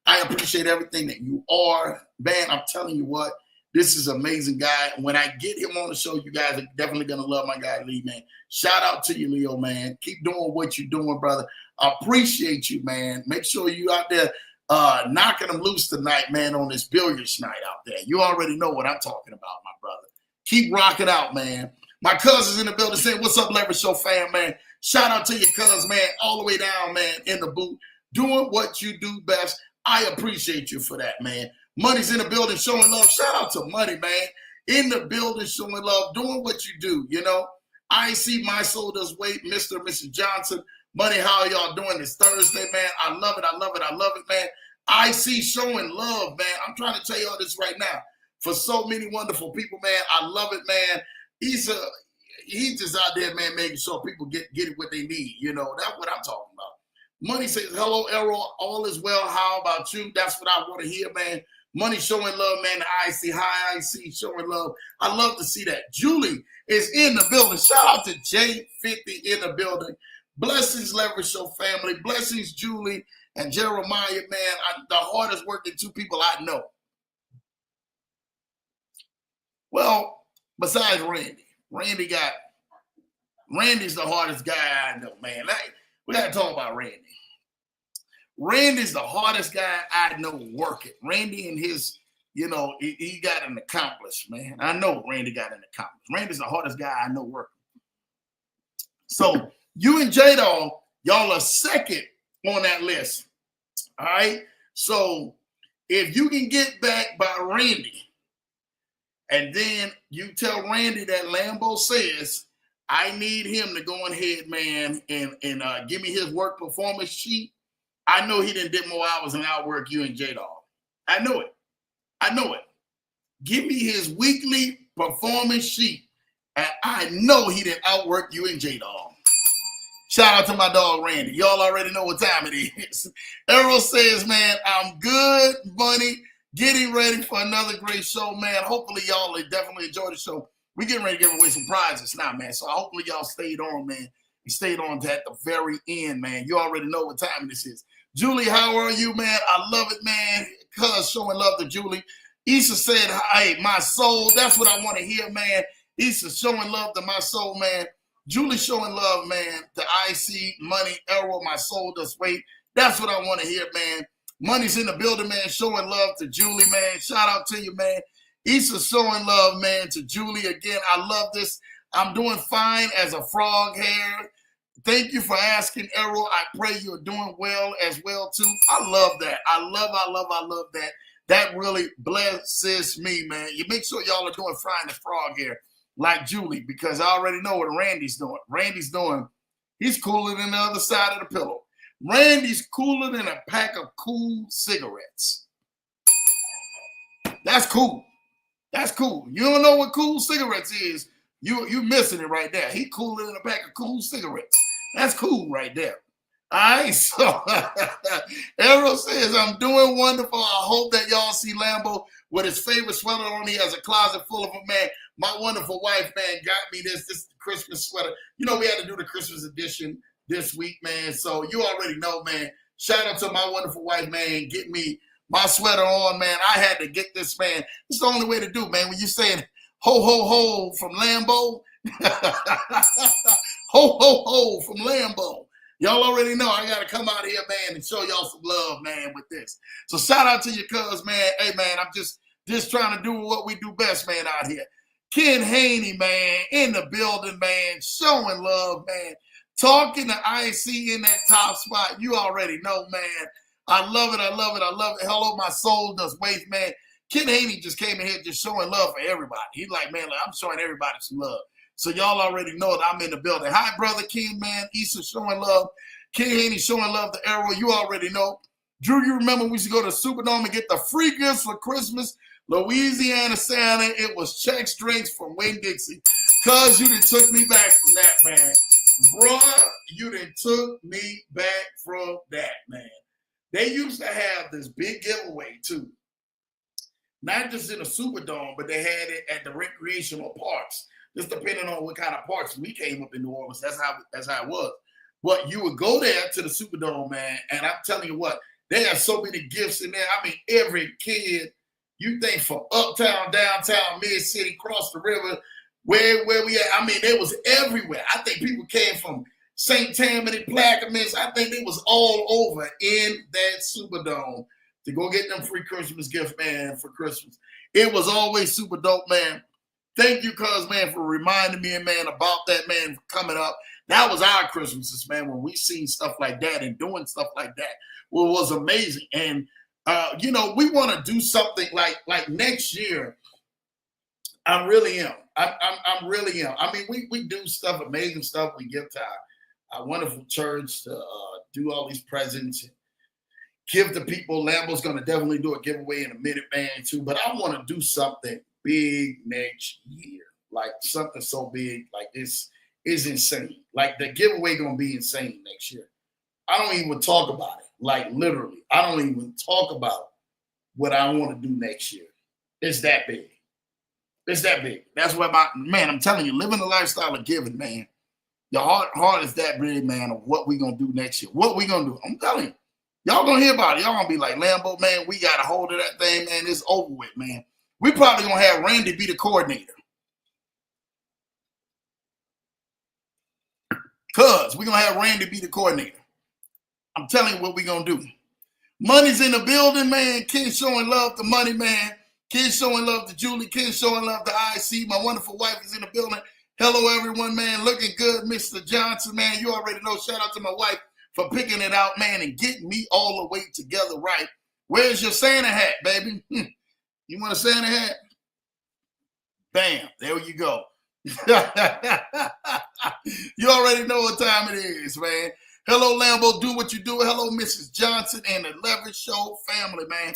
I appreciate everything that you are. Man, I'm telling you what, this is an amazing guy. When I get him on the show, you guys are definitely going to love my guy, Lee, man. Shout out to you, Leo, man. Keep doing what you're doing, brother. I appreciate you, man. Make sure you out there knocking them loose tonight, man, on this billiards night out there. You already know what I'm talking about, my brother. Keep rocking out, man. My cousin's in the building saying, what's up, Leverage Show fam, man? Shout out to your cuz, man, all the way down, man, in the booth, doing what you do best. I appreciate you for that, man. Money's in the building showing love. Shout out to Money, man. In the building showing love, doing what you do, I see my soul does wait, Mr. and Mrs. Johnson. Money, how are y'all doing this Thursday, man? I love it, I love it, I love it, man. I see showing love, man. I'm trying to tell y'all this right now. For so many wonderful people, man. I love it, man. He's just out there, man, making sure people get it what they need. That's what I'm talking about. Money says, hello, Errol. All is well. How about you? That's what I want to hear, man. Money showing love, man. I see. Hi, I see showing love. I love to see that. Julie is in the building. Shout out to J50 in the building. Blessings, Leverage Show family. Blessings, Julie and Jeremiah, man. The hardest working two people I know. Well, besides Randy. Randy's the hardest guy I know, man. We got to talk about Randy. Randy's the hardest guy I know working. Randy and his, he got an accomplish, man. I know Randy got an accomplish. Randy's the hardest guy I know working. So you and J-Dog, y'all are second on that list. All right? So if you can get back by Randy, and then you tell Randy that Lambo says, I need him to go ahead, man, and give me his work performance sheet. I know he didn't did more hours and outwork you and J-Dog. I know it. Give me his weekly performance sheet, and I know he didn't outwork you and J-Dog. Shout out to my dog, Randy. Y'all already know what time it is. Errol says, man, I'm good, Bunny. Getting ready for another great show, man. Hopefully, y'all definitely enjoy the show. We're getting ready to give away some prizes now, man. So hopefully, y'all stayed on, man. He stayed on to at the very end, man. You already know what time this is. Julie, how are you, man? I love it, man. Cuz showing love to Julie. Issa said, hey, my soul. That's what I want to hear, man. Issa showing love to my soul, man. Julie showing love, man. To IC, Money, Errol, my soul does wait. That's what I want to hear, man. Money's in the building, man. Showing love to Julie, man. Shout out to you, man. Issa showing love, man, to Julie. Again, I love this. I'm doing fine as a frog hair. Thank you for asking, Errol. I pray you're doing well as well, too. I love that. I love that. That really blesses me, man. You make sure y'all are doing fine as frog hair like Julie, because I already know what Randy's doing. Randy's doing, he's cooler than the other side of the pillow. Randy's cooler than a pack of cool cigarettes. That's cool. That's cool. You don't know what cool cigarettes is. You missing it right there. He cooler than a pack of cool cigarettes. That's cool right there. All right, so Errol says, I'm doing wonderful. I hope that y'all see Lambo with his favorite sweater on. He has a closet full of them, man. My wonderful wife, man, got me this Christmas sweater. You know, we had to do the Christmas edition this week, man. So you already know, man. Shout out to my wonderful wife, man. Get me my sweater on, man. I had to get this, man. It's the only way to do, man. When you saying ho, ho, ho from Lambo, ho, ho, ho from Lambo. Y'all already know I got to come out here, man, and show y'all some love, man, with this. So shout out to your cuz, man. Hey, man, I'm just trying to do what we do best, man, out here. Ken Haney, man, in the building, man, showing love, man. Talking to IC in that top spot. You already know, man. I love it. Hello, my soul does wait, man. Ken Haney just came in here just showing love for everybody. He's like, man, I'm showing everybody some love. So y'all already know that I'm in the building. Hi, brother Ken, man. Issa showing love. Ken Haney showing love to Errol. You already know. Drew, you remember we used to go to Superdome and get the free gifts for Christmas? Louisiana Santa. It was Chex Drinks from Winn-Dixie. Cuz you done took me back from that, man. Bruh, you done took me back from that, man. They used to have this big giveaway, too. Not just in the Superdome, but they had it at the recreational parks. Just depending on what kind of parks we came up in New Orleans. That's how it was. But you would go there to the Superdome, man, and I'm telling you what, they have so many gifts in there. I mean, every kid, you think from uptown, downtown, mid-city, cross the river, where we at, I mean, they was everywhere. I think people came from St. Tammany, Plaquemines. I think they was all over in that Superdome to go get them free Christmas gifts, man, for Christmas. It was always super dope, man. Thank you, cuz, man, for reminding me, man, about that, man, coming up. That was our Christmases, man, when we seen stuff like that and doing stuff like that. Well, it was amazing. And, you know, we want to do something like next year. I really am. I really am. I mean, we do stuff, amazing stuff. We give to our wonderful church to do all these presents and give the people. Lambo's going to definitely do a giveaway in a minute, man, too. But I want to do something big next year, like something so big, like this is insane. Like the giveaway gonna be insane next year. I don't even talk about it. Like literally, I don't even talk about what I want to do next year. It's that big. It's that big. That's what man, I'm telling you, living the lifestyle of giving, man. Your heart is that big, man, of what we gonna do next year. What we gonna do? I'm telling you. Y'all gonna hear about it. Y'all gonna be like, Lambo, man, we got a hold of that thing, man. It's over with, man. We probably gonna have Randy be the coordinator. Cuz we're gonna have Randy be the coordinator. I'm telling you what we're gonna do. Money's in the building, man. Ken showing love to Money, man. Ken showing love to Julie. Ken showing love to IC. My wonderful wife is in the building. Hello, everyone, man. Looking good, Mr. Johnson, man. You already know. Shout out to my wife for picking it out, man, and getting me all the way together right. Where's your Santa hat, baby? You want a Santa hat? Bam, there you go. You already know what time it is, man. Hello, Lambo, do what you do. Hello, Mrs. Johnson and the Leverage Show family, man.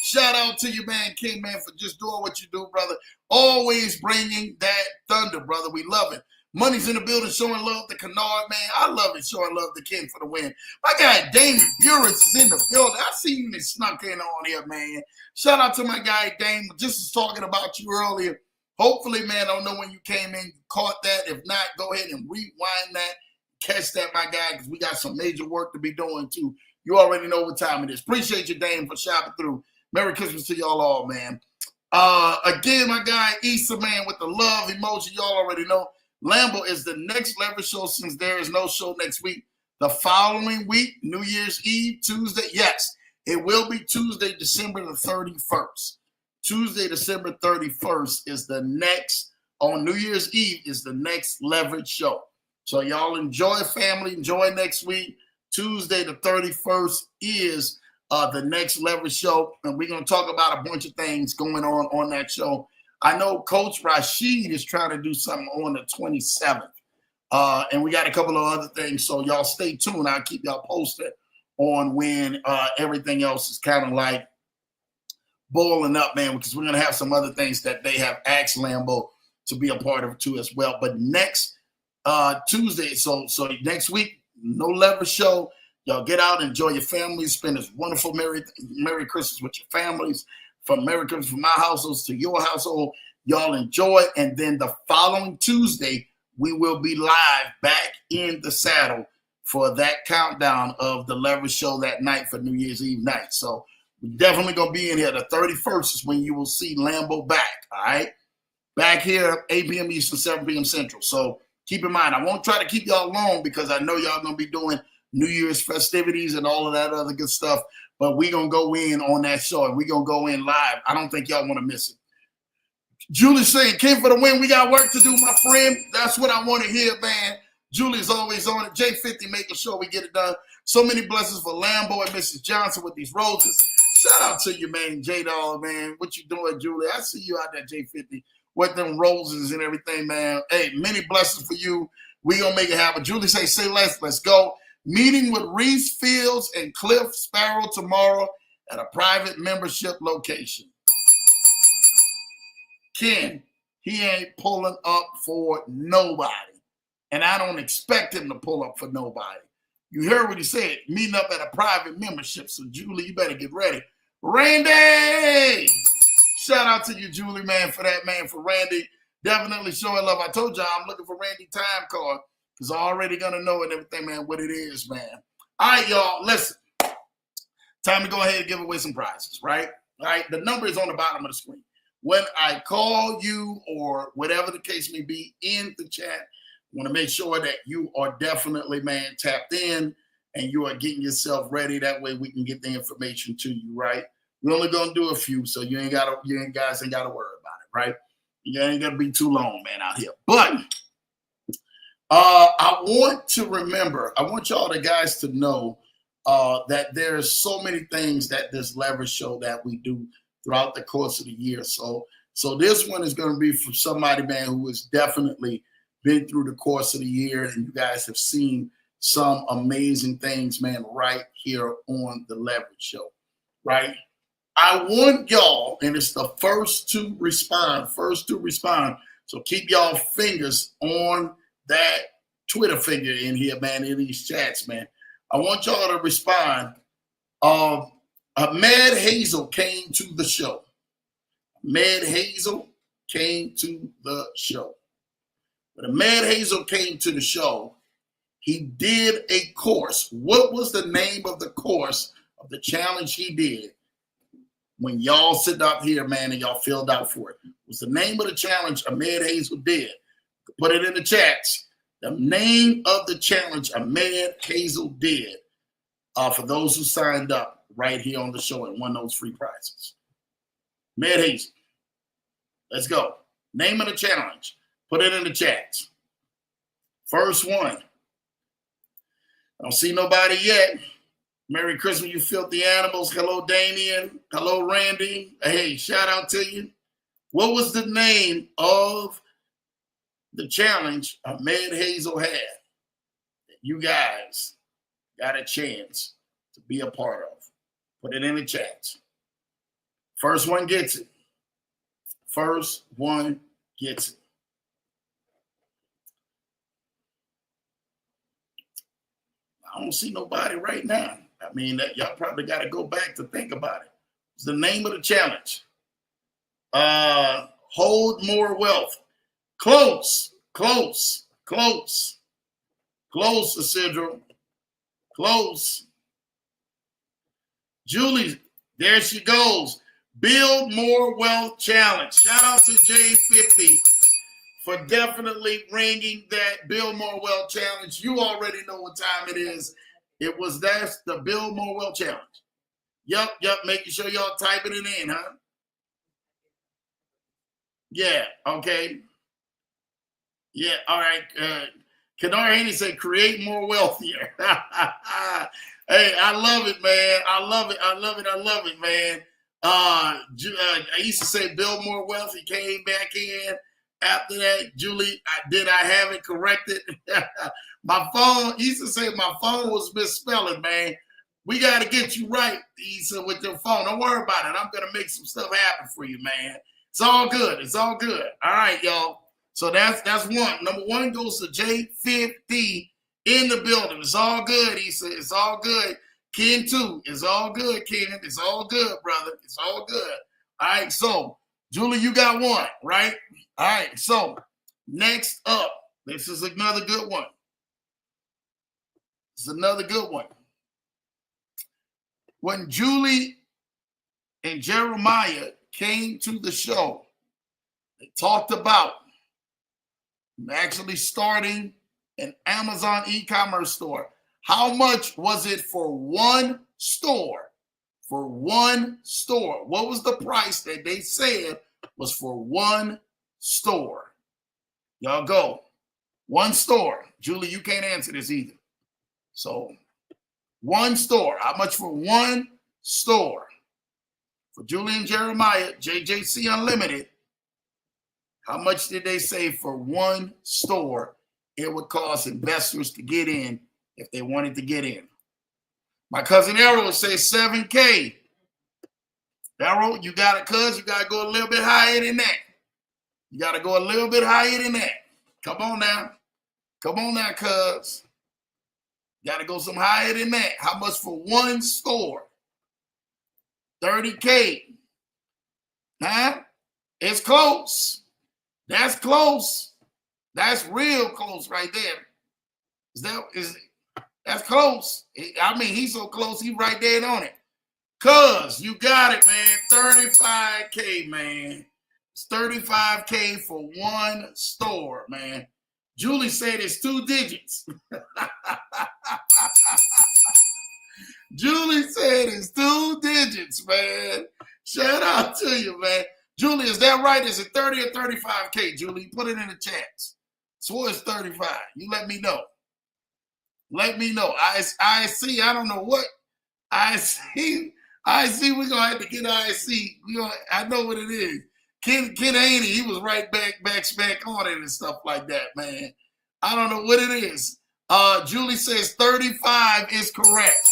Shout out to you, man, King, man, for just doing what you do, brother. Always bringing that thunder, brother. We love it. Money's in the building, showing love to Kennard, man. I love it, showing love to Ken for the win. My guy, Damon Burris, is in the building. I see you and snuck in on here, man. Shout out to my guy, Damon. Just was talking about you earlier. Hopefully, man, I don't know when you came in, you caught that. If not, go ahead and rewind that. catch that, my guy, because we got some major work to be doing too. You already know what time it is. Appreciate you, Dame, for shopping through. Merry Christmas to y'all all, man. Again, my guy, Issa, man, with the love emoji, y'all already know. Lambo is the next Leverage show since there is no show next week. The following week, New Year's Eve, Tuesday, yes, it will be Tuesday, December the 31st. Tuesday, December 31st is the next, on New Year's Eve, is the next Leverage show. So y'all enjoy, family, enjoy next week. Tuesday, the 31st is the next Leverage show, and we're going to talk about a bunch of things going on that show. I know Coach Rashid is trying to do something on the 27th, and we got a couple of other things, so y'all stay tuned. I'll keep y'all posted on when everything else is kind of like boiling up, man, because we're going to have some other things that they have asked Lambo to be a part of too as well. But next Tuesday, so next week, no Leverage show. Y'all get out, enjoy your families, spend this wonderful Merry Christmas with your families. From Merry Christmas from my household to your household. Y'all enjoy. And then the following Tuesday, we will be live back in the saddle for that countdown of the Leverage show that night for New Year's Eve night. So we're definitely going to be in here. The 31st is when you will see Lambo back, all right? Back here, 8 p.m. Eastern, 7 p.m. Central. So keep in mind, I won't try to keep y'all long because I know y'all going to be doing New Year's festivities and all of that other good stuff. But we're going to go in on that show, and we're going to go in live. I don't think y'all want to miss it. Julie's saying, King for the win. We got work to do, my friend. That's what I want to hear, man. Julie's always on it. J50 making sure we get it done. So many blessings for Lambo and Mrs. Johnson with these roses. Shout out to you, man, J-Dog, man. What you doing, Julie? I see you out there, J50, with them roses and everything, man. Hey, many blessings for you. We going to make it happen. Julie say less. Let's go. Meeting with Reese Fields and Cliff Sparrow tomorrow at a private membership location. Ken, he ain't pulling up for nobody. And I don't expect him to pull up for nobody. You heard what he said, meeting up at a private membership. So, Julie, you better get ready. Randy! Shout out to you, Julie, man, for that, man, for Randy. Definitely showing love. I told y'all I'm looking for Randy time card. Because I'm already going to know and everything, man, what it is, man. All right, y'all, listen. Time to go ahead and give away some prizes, right? All right, the number is on the bottom of the screen. When I call you or whatever the case may be in the chat, I want to make sure that you are definitely, man, tapped in and you are getting yourself ready. That way we can get the information to you, right? We're only going to do a few, so you guys ain't got to worry about it, right? You ain't going to be too long, man, out here. But I want y'all the guys to know that there's so many things that this Leverage show that we do throughout the course of the year. So this one is going to be for somebody, man, who has definitely been through the course of the year, and you guys have seen some amazing things, man, right here on the Leverage show, right? I want y'all, and it's the first to respond. So keep y'all fingers on that Twitter figure in here, man, in these chats, man. I want y'all to respond. Mad Hazel came to the show. Mad Hazel came to the show. When Mad Hazel came to the show, he did a course. What was the name of the course of the challenge he did when y'all sit up here, man, and y'all filled out for it? Was the name of the challenge Ahmed Hazel did? Put it in the chats. The name of the challenge Ahmed Hazel did for those who signed up right here on the show and won those free prizes. Ahmed Hazel. Let's go. Name of the challenge. Put it in the chats. First one. I don't see nobody yet. Merry Christmas, you filthy animals. Hello, Damien. Hello, Randy. Hey, shout out to you. What was the name of the challenge Ahmed Hazel had that you guys got a chance to be a part of? Put it in the chat. First one gets it. First one gets it. I don't see nobody right now. I mean, y'all probably got to go back to think about it. It's the name of the challenge. Hold more wealth. Close. Close, Isidro. Close. Julie, there she goes. Build More Wealth Challenge. Shout out to J50 for definitely ringing that Build More Wealth Challenge. You already know what time it is. That's the Build More Wealth Challenge. Yep. Making sure y'all typing it in, huh? Yeah, okay. Yeah, all right. Kenar Haney said, create more wealth here. Hey, I love it, man. I love it, man. I used to say build more wealth. He came back in. After that, Julie, did I have it corrected? My phone, he used to say my phone was misspelling, man. We got to get you right, Issa, with your phone. Don't worry about it. I'm going to make some stuff happen for you, man. It's all good. It's all good. All right, y'all. So that's one. Number one goes to J50 in the building. It's all good, Issa. It's all good. Ken, too. It's all good, Ken. It's all good, brother. It's all good. All right, so, Julie, you got one, right? All right, so, next up, this is another good one. It's another good one. When Julie and Jeremiah came to the show, they talked about actually starting an Amazon e-commerce store. How much was it for one store? For one store. What was the price that they said was for one store? Y'all go. One store. Julie, you can't answer this either. So, one store. How much for one store? For Julie and Jeremiah, JJC Unlimited, how much did they say for one store it would cost investors to get in if they wanted to get in? My cousin Errol says $7K. Errol, you got it, cuz. You got to go a little bit higher than that. You got to go a little bit higher than that. Come on now. Come on now, cuz. You got to go some higher than that. How much for one store? $30K. Huh? It's close. That's close. That's real close right there. That's close. I mean, he's so close, he right there on it. Cuz, you got it, man. $35K, man. It's $35K for one store, man. Julie said it's 2 digits. Julie said it's 2 digits, man. Shout out to you, man. Julie, is that right? Is it 30 or 35K, Julie? Put it in the chats. So it's 35. You let me know. Let me know. I see. I don't know what. I see. We're gonna have to get IC. I know what it is. Ken Haney, he was right back on it and stuff like that, man. I don't know what it is. Julie says 35 is correct.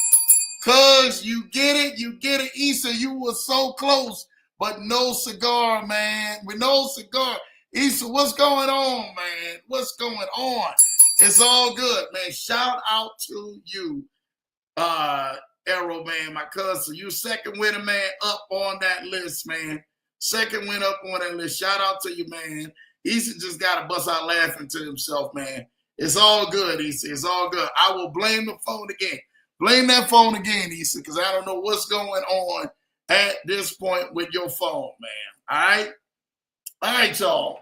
Cuz you get it. Issa, you were so close. But no cigar, man. With no cigar. Issa, what's going on, man? What's going on? It's all good, man. Shout out to you, Arrow, man, my cousin. You second winner, man, up on that list, man. Second winner up on that list. Shout out to you, man. Issa just got to bust out laughing to himself, man. It's all good, Issa. It's all good. I will blame the phone again. Blame that phone again, Issa, because I don't know what's going on at this point with your phone, man. All right? All right, y'all.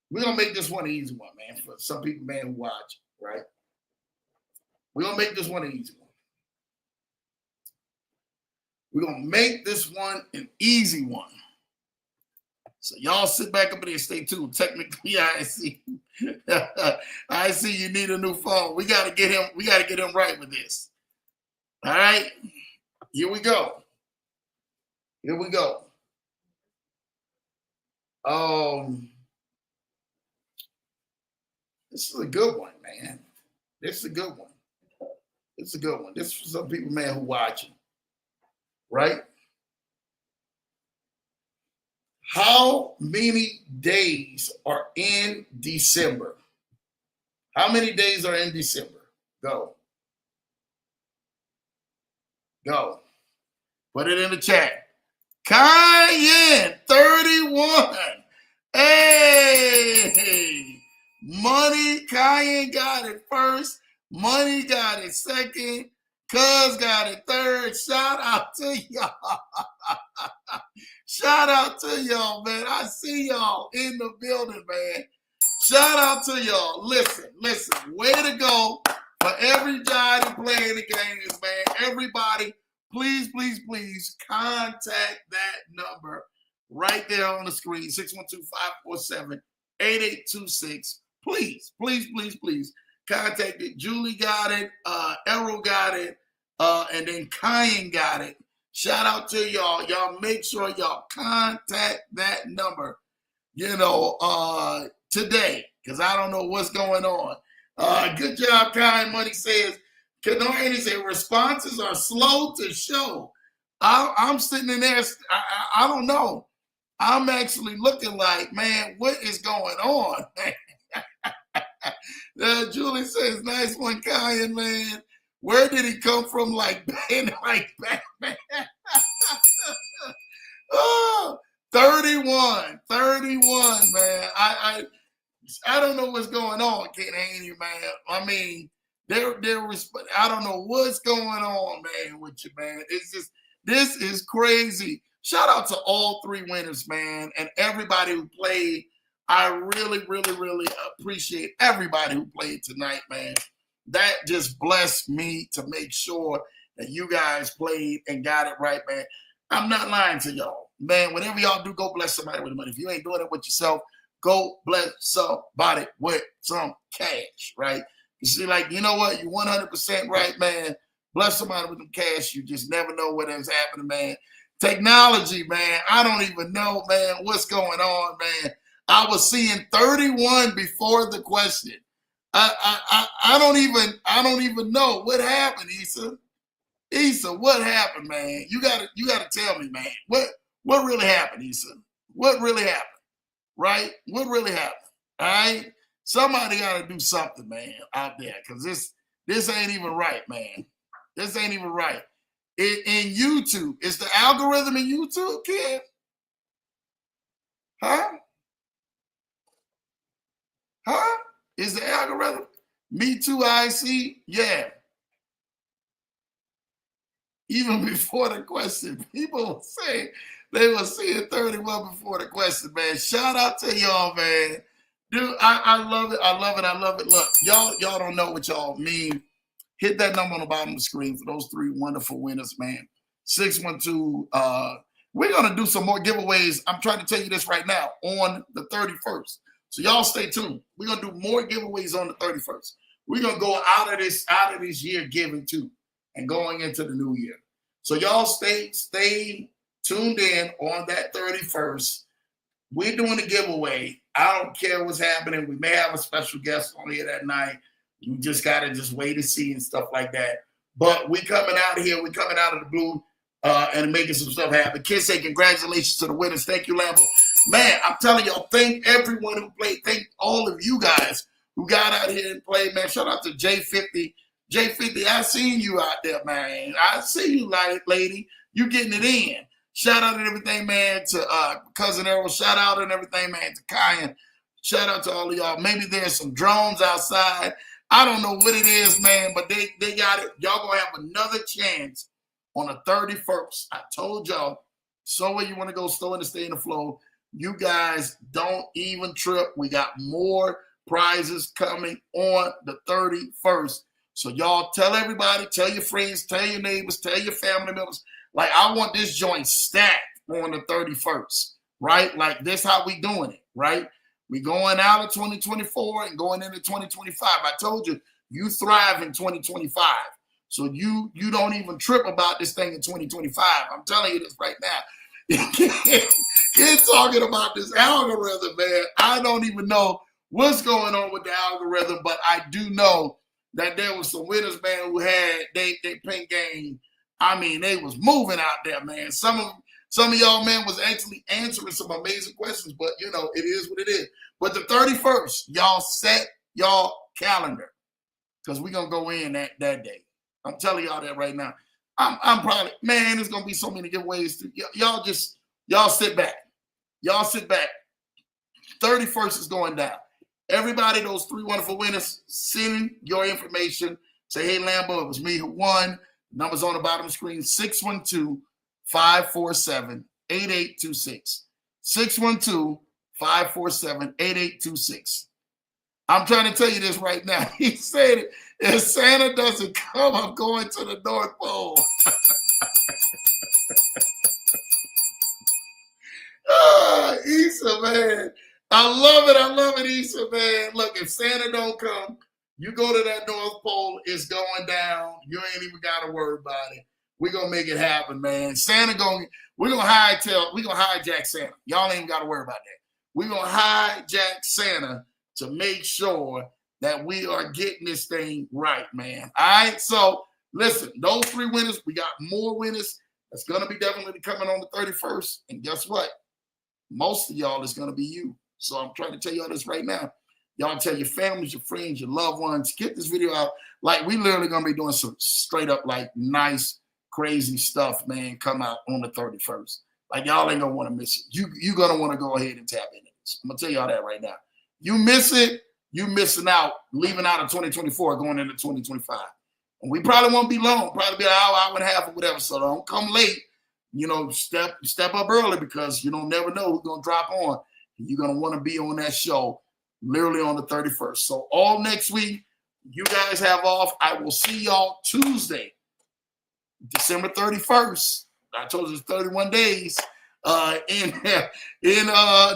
We're going to make this one an easy one, man, for some people, man, who watch, right? We're going to make this one an easy one. We're going to make this one an easy one. So y'all sit back up in there, stay tuned. Technically, I see you need a new phone. We got to get him right with this. All right? Here we go. This is a good one, man. This is a good one. This is for some people, man, who watching. Right? How many days are in December? How many days are in December? Go. Put it in the chat. Cayenne, 31. Hey, Money, Cayenne got it first. Money got it second. Cuz got it third. Shout out to y'all. Shout out to y'all, man. I see y'all in the building, man. Shout out to y'all. Listen. Way to go for everybody playing the games, man. Everybody, please contact that number right there on the screen, 612-547-8826. Please contact it. Julie got it. Errol got it. And then Cayenne got it. Shout out to y'all. Y'all make sure y'all contact that number, today, because I don't know what's going on. Good job, Cayenne. Money says, Canorian said, responses are slow to show. I'm sitting in there. I don't know. I'm actually looking like, man, what is going on? Julie says, nice one, Cayenne, man. Where did he come from like Batman? Oh, 31, man. I don't know what's going on, Ken Haney, man. I mean, I don't know what's going on, man, with you, man. It's just, this is crazy. Shout out to all three winners, man, and everybody who played. I really appreciate everybody who played tonight, man. That just blessed me to make sure that you guys played and got it right, man. I'm not lying to y'all. Man, whatever y'all do, go bless somebody with the money. If you ain't doing it with yourself, go bless somebody with some cash, right? You see, like, you know what? You're 100% right, man. Bless somebody with some cash. You just never know what is happening, man. Technology, man. I don't even know, man, what's going on, man. I was seeing 31 before the question. I don't even know what happened, Issa. Issa, what happened, man? You gotta tell me, man. What really happened, Issa? What really happened? Right? What really happened? All right? Somebody gotta do something, man, out there, because this ain't even right, man. This ain't even right. In YouTube, is the algorithm in YouTube, kid? Huh? Is the algorithm? Me too, I see. Yeah. Even before the question, people say they were seeing 31 before the question, man. Shout out to y'all, man. Dude, I love it. Look, y'all don't know what y'all mean. Hit that number on the bottom of the screen for those three wonderful winners, man. 612. We're going to do some more giveaways. I'm trying to tell you this right now on the 31st. So y'all stay tuned. We're going to do more giveaways on the 31st. We're going to go out of this year giving too and going into the new year. So y'all stay tuned in on that 31st. We're doing a giveaway. I don't care what's happening. We may have a special guest on here that night. You just got to just wait and see and stuff like that. But we coming out of here. We coming out of the blue and making some stuff happen. Kids say congratulations to the winners. Thank you, Lambo. Man, I'm telling y'all, thank everyone who played. Thank all of you guys who got out here and played, man. Shout out to J50. J50, I seen you out there, man. I see you, lady. You getting it in. Shout out and everything, man, to Cousin Errol. Shout out and everything, man, to Cayenne. Shout out to all of y'all. Maybe there's some drones outside. I don't know what it is, man, but they got it. Y'all going to have another chance on the 31st. I told y'all, somewhere you want to go, store in the stay in the flow. You guys don't even trip. We got more prizes coming on the 31st. So y'all tell everybody, tell your friends, tell your neighbors, tell your family members. Like, I want this joint stacked on the 31st, right? Like, this how we doing it, right? We going out of 2024 and going into 2025. I told you, you thrive in 2025. So you don't even trip about this thing in 2025. I'm telling you this right now. Kids talking about this algorithm, man. I don't even know what's going on with the algorithm, but I do know that there was some winners, man, who had they pink game. I mean, they was moving out there, man. Some of y'all, man, was actually answering some amazing questions, but you know, it is what it is. But the 31st, y'all set y'all calendar because we're gonna go in that day. I'm telling y'all that right now. I'm probably, man, there's gonna be so many giveaways. Y'all sit back. Y'all sit back. 31st is going down. Everybody, those 3 wonderful winners, send your information. Say, hey, Lambo, it was me who won. Numbers on the bottom of the screen, 612-547-8826. 612-547-8826. I'm trying to tell you this right now. He said, if Santa doesn't come, I'm going to the North Pole. Issa, man. I love it, Issa, man. Look, if Santa don't come, you go to that North Pole, it's going down. You ain't even got to worry about it. We're going to make it happen, man. We're going to hijack Santa. Y'all ain't even got to worry about that. We're going to hijack Santa to make sure that we are getting this thing right, man. All right, so listen, those 3 winners, we got more winners. That's going to be definitely coming on the 31st. And guess what? Most of y'all is going to be you. So I'm trying to tell y'all this right now. Y'all tell your families, your friends, your loved ones, get this video out. Like, we literally going to be doing some straight up, like, nice, crazy stuff, man, come out on the 31st. Like, y'all ain't going to want to miss it. You're going to want to go ahead and tap into this. I'm going to tell y'all that right now. You miss it, you missing out, leaving out of 2024, going into 2025. And we probably won't be long, probably be an hour and a half or whatever. So don't come late. You know, step up early, because you don't never know who's going to drop on. You're going to want to be on that show literally on the 31st. So all next week, you guys have off. I will see y'all Tuesday, December 31st. I told you it's 31 days in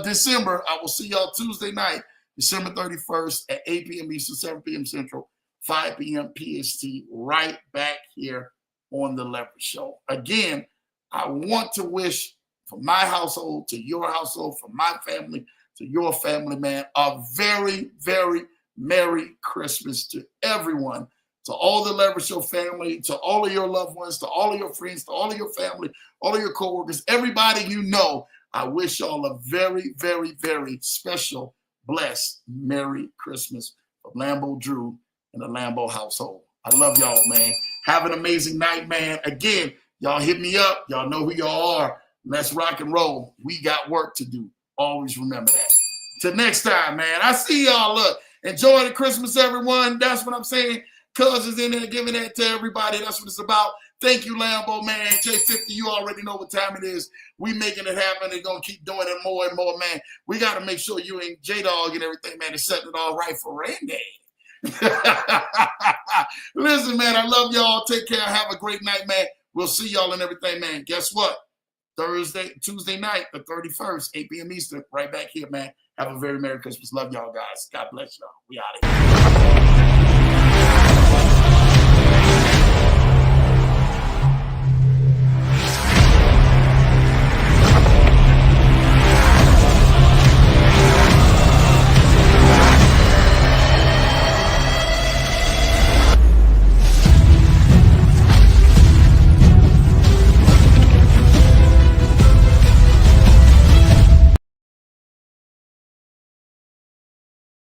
December. I will see y'all Tuesday night, December 31st at 8 p.m. Eastern, 7 p.m. Central, 5 p.m. PST, right back here on The Leverage Show. Again, I want to wish from my household to your household, from my family to your family, man, a very, very Merry Christmas to everyone, to all the Leverage Show family, to all of your loved ones, to all of your friends, to all of your family, all of your coworkers, everybody you know. I wish y'all a very, very, very special, blessed Merry Christmas from Lambo Drew and the Lambo household. I love y'all, man. Have an amazing night, man. Again, y'all hit me up. Y'all know who y'all are. Let's rock and roll. We got work to do. Always remember that. Till next time, man. I see y'all. Look, enjoy the Christmas, everyone. That's what I'm saying. Cuz is in there giving that to everybody. That's what it's about. Thank you, Lambo, man. J50, you already know what time it is. We making it happen. They're going to keep doing it more and more, man. We got to make sure you and J-Dog and everything, man, is setting it all right for Randy. Listen, man, I love y'all. Take care. Have a great night, man. We'll see y'all and everything, man. Guess what? Tuesday night, the 31st, 8 p.m. Eastern, right back here, man. Have a very Merry Christmas. Love y'all, guys. God bless y'all. We out of here.